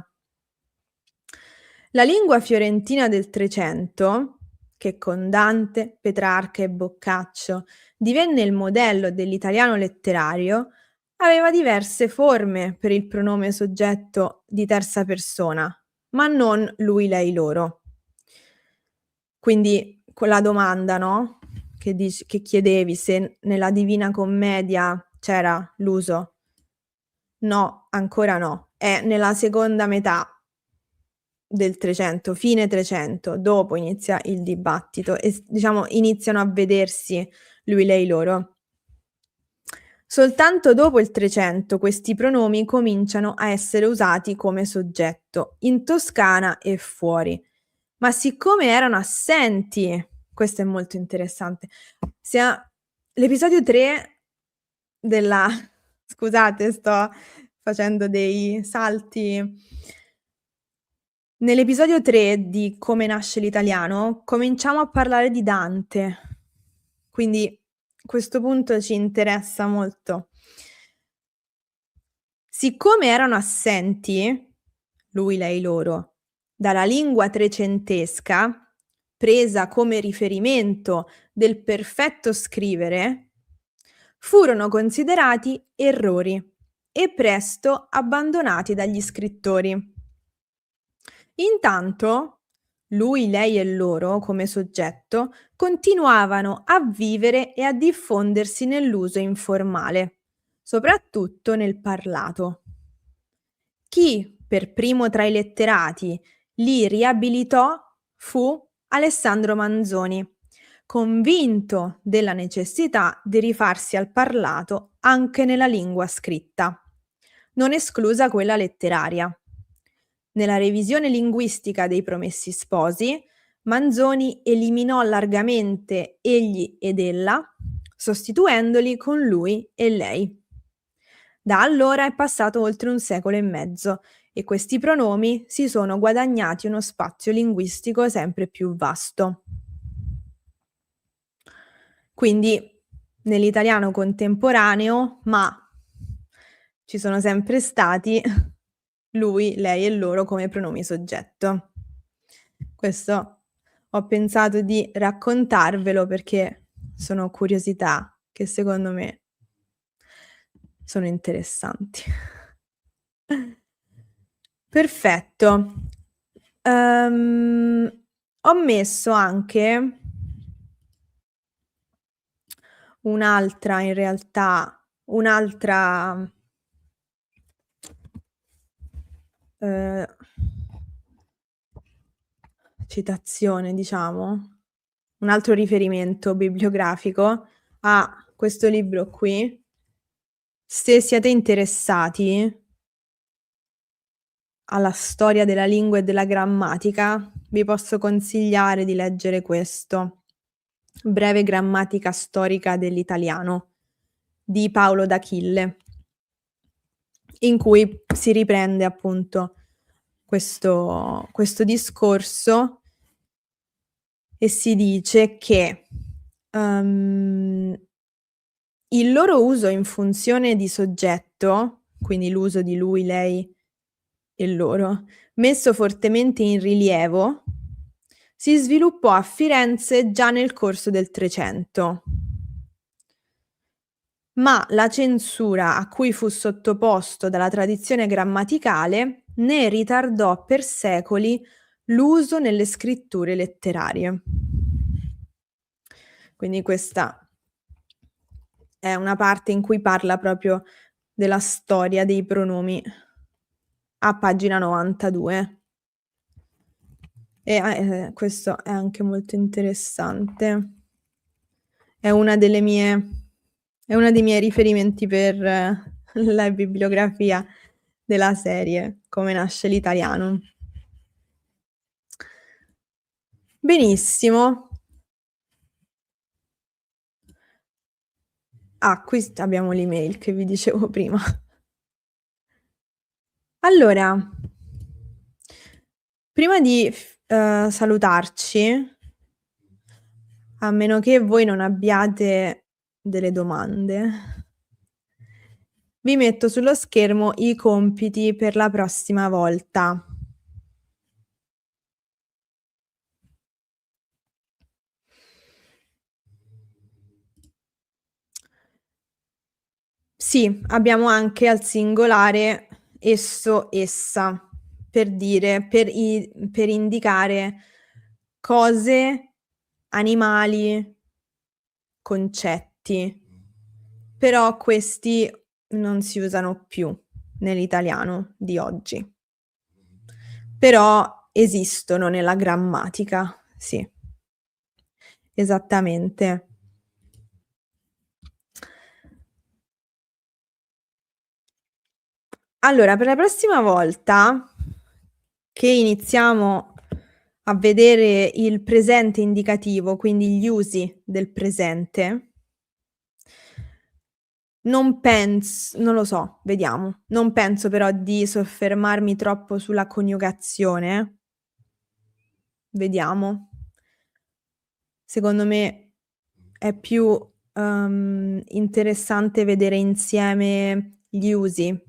La lingua fiorentina del Trecento, che con Dante, Petrarca e Boccaccio divenne il modello dell'italiano letterario, aveva diverse forme per il pronome soggetto di terza persona, ma non lui, lei, loro. Quindi con la domanda, no? Che chiedevi se nella Divina Commedia c'era l'uso. No, ancora no. È nella seconda metà del 300, fine 300, dopo inizia il dibattito e diciamo iniziano a vedersi lui, lei, loro. Soltanto dopo il 300 questi pronomi cominciano a essere usati come soggetto, in Toscana e fuori. Ma siccome erano assenti, questo è molto interessante, l'episodio 3 della scusate, sto facendo dei salti. Nell'episodio 3 di Come nasce l'italiano cominciamo a parlare di Dante, quindi questo punto ci interessa molto. Siccome erano assenti, lui, lei, loro, dalla lingua trecentesca, presa come riferimento del perfetto scrivere, furono considerati errori e presto abbandonati dagli scrittori. Intanto, lui, lei e loro, come soggetto, continuavano a vivere e a diffondersi nell'uso informale, soprattutto nel parlato. Chi per primo tra i letterati li riabilitò fu Alessandro Manzoni, convinto della necessità di rifarsi al parlato anche nella lingua scritta, non esclusa quella letteraria. Nella revisione linguistica dei Promessi Sposi, Manzoni eliminò largamente egli ed ella, sostituendoli con lui e lei. Da allora è passato oltre un secolo e mezzo e questi pronomi si sono guadagnati uno spazio linguistico sempre più vasto. Quindi nell'italiano contemporaneo, ma ci sono sempre stati lui, lei e loro come pronomi soggetto. Questo ho pensato di raccontarvelo perché sono curiosità che secondo me sono interessanti. Perfetto. Ho messo anche un'altra in realtà un'altra citazione diciamo, un altro riferimento bibliografico a questo libro qui. Se siete interessati alla storia della lingua e della grammatica, vi posso consigliare di leggere questo. Breve grammatica storica dell'italiano di Paolo d'Achille, in cui si riprende appunto questo discorso e si dice che il loro uso in funzione di soggetto, quindi l'uso di lui, lei e loro, messo fortemente in rilievo, si sviluppò a Firenze già nel corso del Trecento. Ma la censura a cui fu sottoposto dalla tradizione grammaticale ne ritardò per secoli l'uso nelle scritture letterarie. Quindi questa è una parte in cui parla proprio della storia dei pronomi a pagina 92. E questo è anche molto interessante. È una dei miei riferimenti per la bibliografia della serie Come nasce l'italiano. Benissimo. Qui abbiamo l'email che vi dicevo prima. Allora, prima di salutarci, a meno che voi non abbiate delle domande, vi metto sullo schermo i compiti per la prossima volta. Sì, abbiamo anche al singolare esso, essa, per indicare cose, animali, concetti. Però questi non si usano più nell'italiano di oggi. Però esistono nella grammatica, sì. Esattamente. Allora, per la prossima volta che iniziamo a vedere il presente indicativo, quindi gli usi del presente, non lo so, vediamo. Non penso però di soffermarmi troppo sulla coniugazione. Vediamo. Secondo me è più, interessante vedere insieme gli usi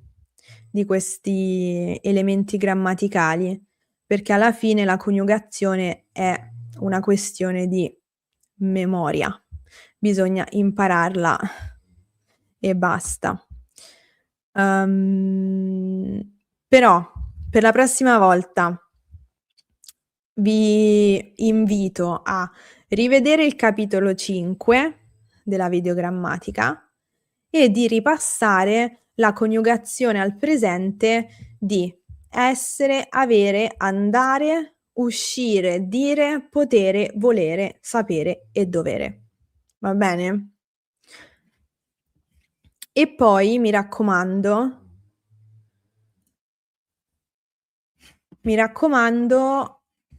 di questi elementi grammaticali, perché alla fine la coniugazione è una questione di memoria. Bisogna impararla e basta. Però per la prossima volta vi invito a rivedere il capitolo 5 della videogrammatica e di ripassare la coniugazione al presente di essere, avere, andare, uscire, dire, potere, volere, sapere e dovere. Va bene? E poi mi raccomando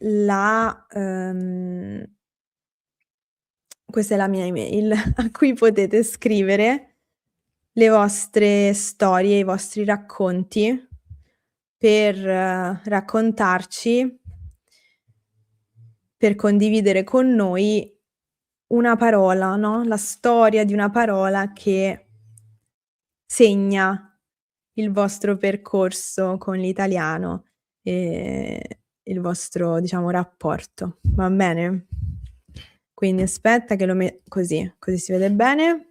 la questa è la mia email a cui potete scrivere le vostre storie, i vostri racconti per raccontarci, per condividere con noi una parola, no, la storia di una parola che segna il vostro percorso con l'italiano e il vostro, diciamo, rapporto. Va bene? Quindi aspetta che lo così si vede bene.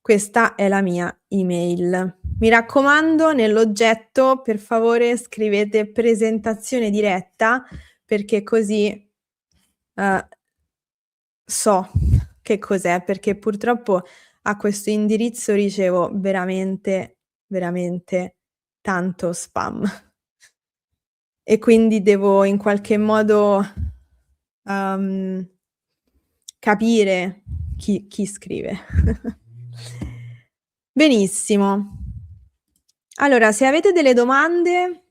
Questa è la mia email. Mi raccomando, nell'oggetto per favore scrivete presentazione diretta, perché così, uhm, so che cos'è, perché purtroppo a questo indirizzo ricevo veramente, veramente tanto spam e quindi devo in qualche modo, uhm, capire chi scrive. Benissimo. Allora se avete delle domande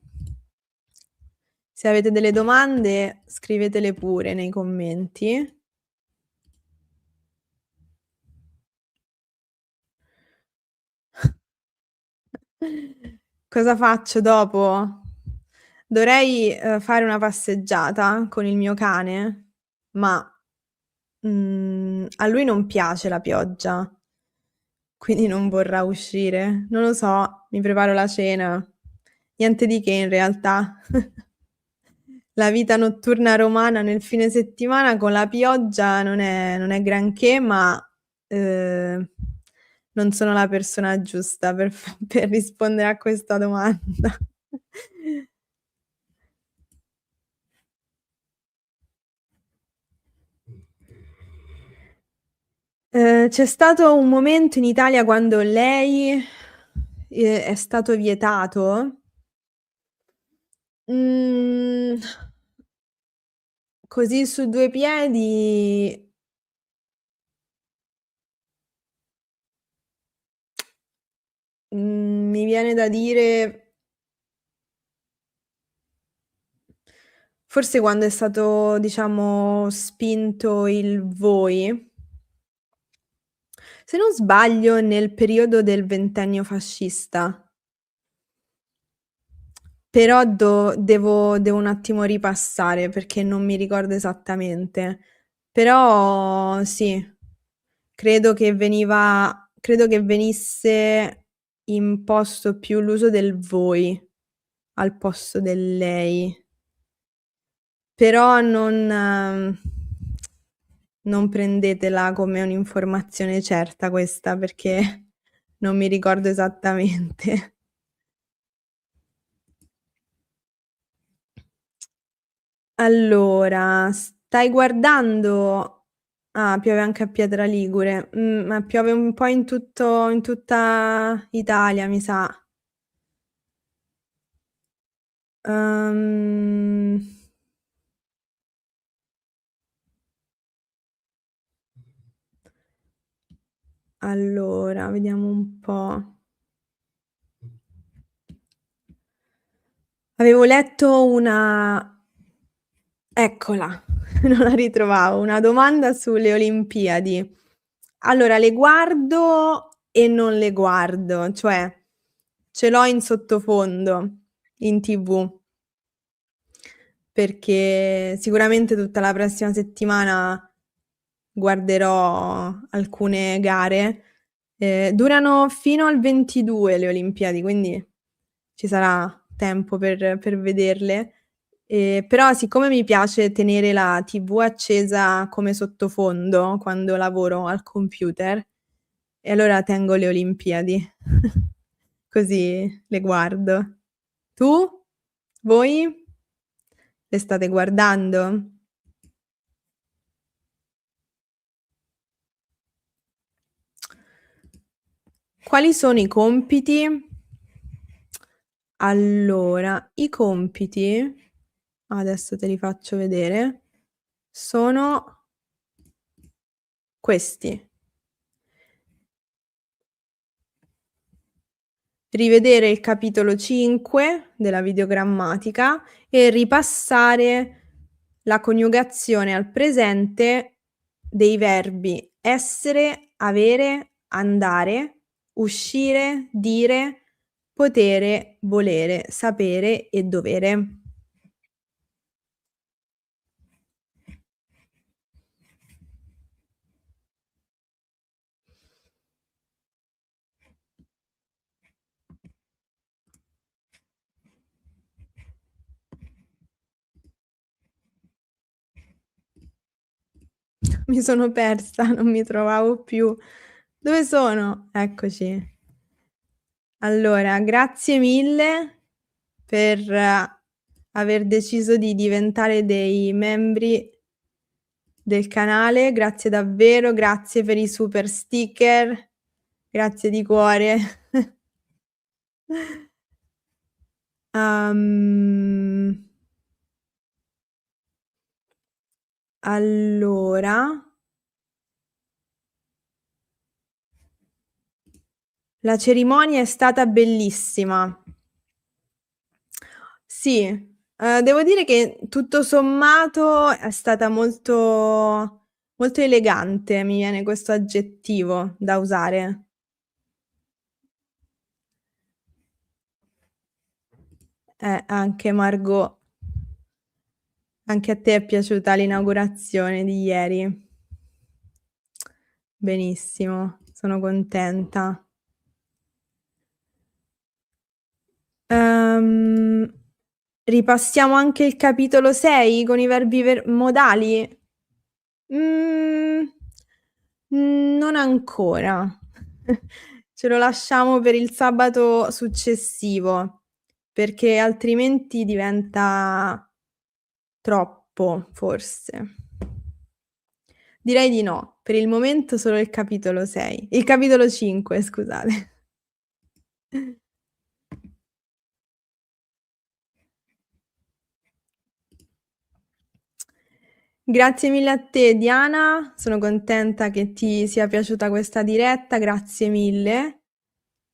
scrivetele pure nei commenti. Cosa faccio dopo? Dovrei, fare una passeggiata con il mio cane, ma, a lui non piace la pioggia, quindi non vorrà uscire. Non lo so, mi preparo la cena. Niente di che in realtà. La vita notturna romana nel fine settimana con la pioggia non è granché, ma, uhm, non sono la persona giusta per rispondere a questa domanda. C'è stato un momento in Italia quando lei, è stato vietato? Mhmm, Così su due piedi, mi viene da dire forse quando è stato, diciamo, spinto il voi, se non sbaglio nel periodo del ventennio fascista. Però devo un attimo ripassare perché non mi ricordo esattamente. Però sì, credo che venisse imposto più l'uso del voi al posto del lei. Però non prendetela come un'informazione certa questa, perché non mi ricordo esattamente. Allora, stai guardando piove anche a Pietraligure, ma piove un po' in tutta Italia mi sa. Uhm, allora vediamo un po'. Avevo letto eccola, non la ritrovavo, una domanda sulle Olimpiadi. Allora, le guardo e non le guardo, cioè ce l'ho in sottofondo in TV, perché sicuramente tutta la prossima settimana guarderò alcune gare. Durano fino al 22 le Olimpiadi, quindi ci sarà tempo per vederle. Però siccome mi piace tenere la TV accesa come sottofondo quando lavoro al computer, e allora tengo le Olimpiadi, così le guardo. Tu? Voi? Le state guardando? Quali sono i compiti? Allora, i compiti, adesso te li faccio vedere, sono questi: rivedere il capitolo 5 della videogrammatica e ripassare la coniugazione al presente dei verbi essere, avere, andare, uscire, dire, potere, volere, sapere e dovere. Mi sono persa, non mi trovavo più. Dove sono? Eccoci. Allora, grazie mille per aver deciso di diventare dei membri del canale. Grazie davvero, grazie per i super sticker. Grazie di cuore. Uhm, allora, la cerimonia è stata bellissima. Sì, devo dire che tutto sommato è stata molto elegante, mi viene questo aggettivo da usare. Anche Margot, anche a te è piaciuta l'inaugurazione di ieri. Benissimo, sono contenta. Ehm, ripassiamo anche il capitolo 6 con i verbi modali? Mhmm, non ancora. Ce lo lasciamo per il sabato successivo, perché altrimenti diventa troppo, forse. Direi di no. Per il momento solo il capitolo 5, scusate. Grazie mille a te Diana, sono contenta che ti sia piaciuta questa diretta, grazie mille.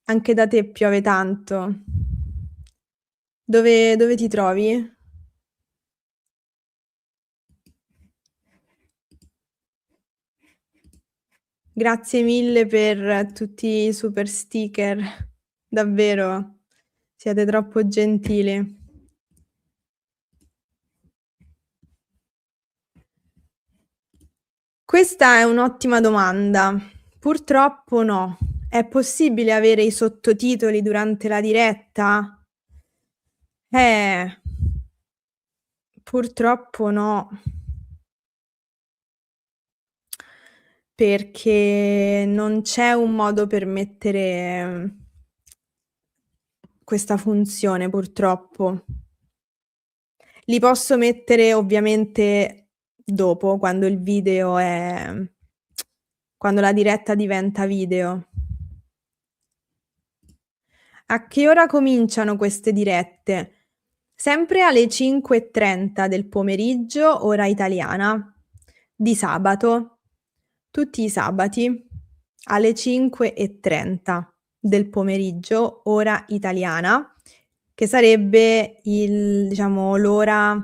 Anche da te piove tanto. Dove ti trovi? Grazie mille per tutti i super sticker, davvero, siete troppo gentili. Questa è un'ottima domanda. Purtroppo no. È possibile avere i sottotitoli durante la diretta? Eh, purtroppo no. Perché non c'è un modo per mettere questa funzione purtroppo. Li posso mettere ovviamente dopo, quando la diretta diventa video. A che ora cominciano queste dirette? Sempre alle 5:30 del pomeriggio, ora italiana, di sabato, tutti i sabati alle 5:30 del pomeriggio, ora italiana, che sarebbe diciamo l'ora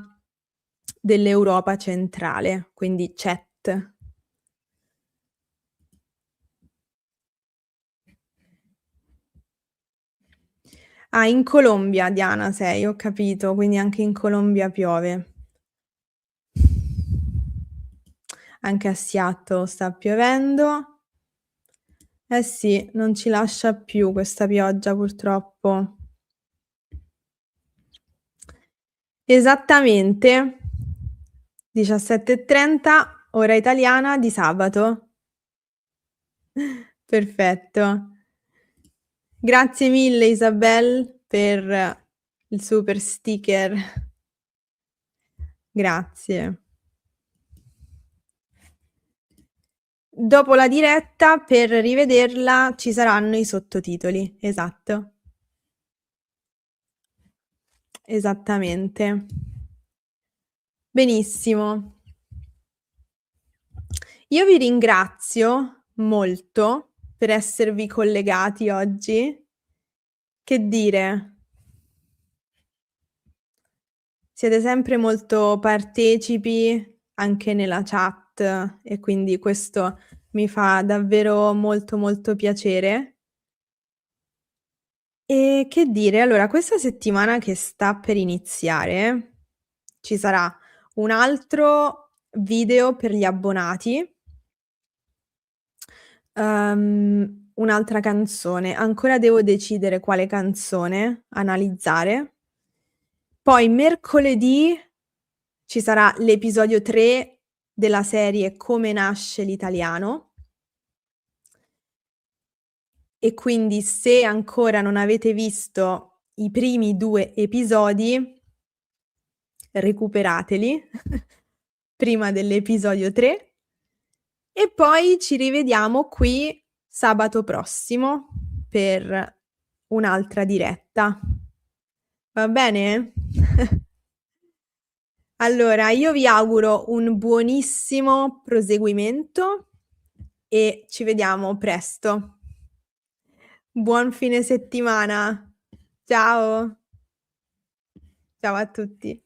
dell'Europa centrale, quindi CET. Ah, in Colombia Diana sei, ho capito, quindi anche in Colombia piove. Anche a Seattle sta piovendo. Eh sì, non ci lascia più questa pioggia purtroppo. Esattamente 17:30 ora italiana di sabato. Perfetto. Grazie mille Isabel per il super sticker. Grazie. dopo la diretta per rivederla ci saranno i sottotitoli. Esatto. Esattamente. Benissimo. Io vi ringrazio molto per esservi collegati oggi. Che dire, siete sempre molto partecipi anche nella chat e quindi questo mi fa davvero molto, molto piacere. E che dire, allora questa settimana che sta per iniziare ci sarà un altro video per gli abbonati, un'altra canzone. Ancora devo decidere quale canzone analizzare. Poi mercoledì ci sarà l'episodio 3 della serie Come nasce l'italiano. E quindi se ancora non avete visto i primi 2 episodi, recuperateli prima dell'episodio 3 e poi ci rivediamo qui sabato prossimo per un'altra diretta. Va bene? Allora, io vi auguro un buonissimo proseguimento e ci vediamo presto. Buon fine settimana. Ciao. Ciao a tutti.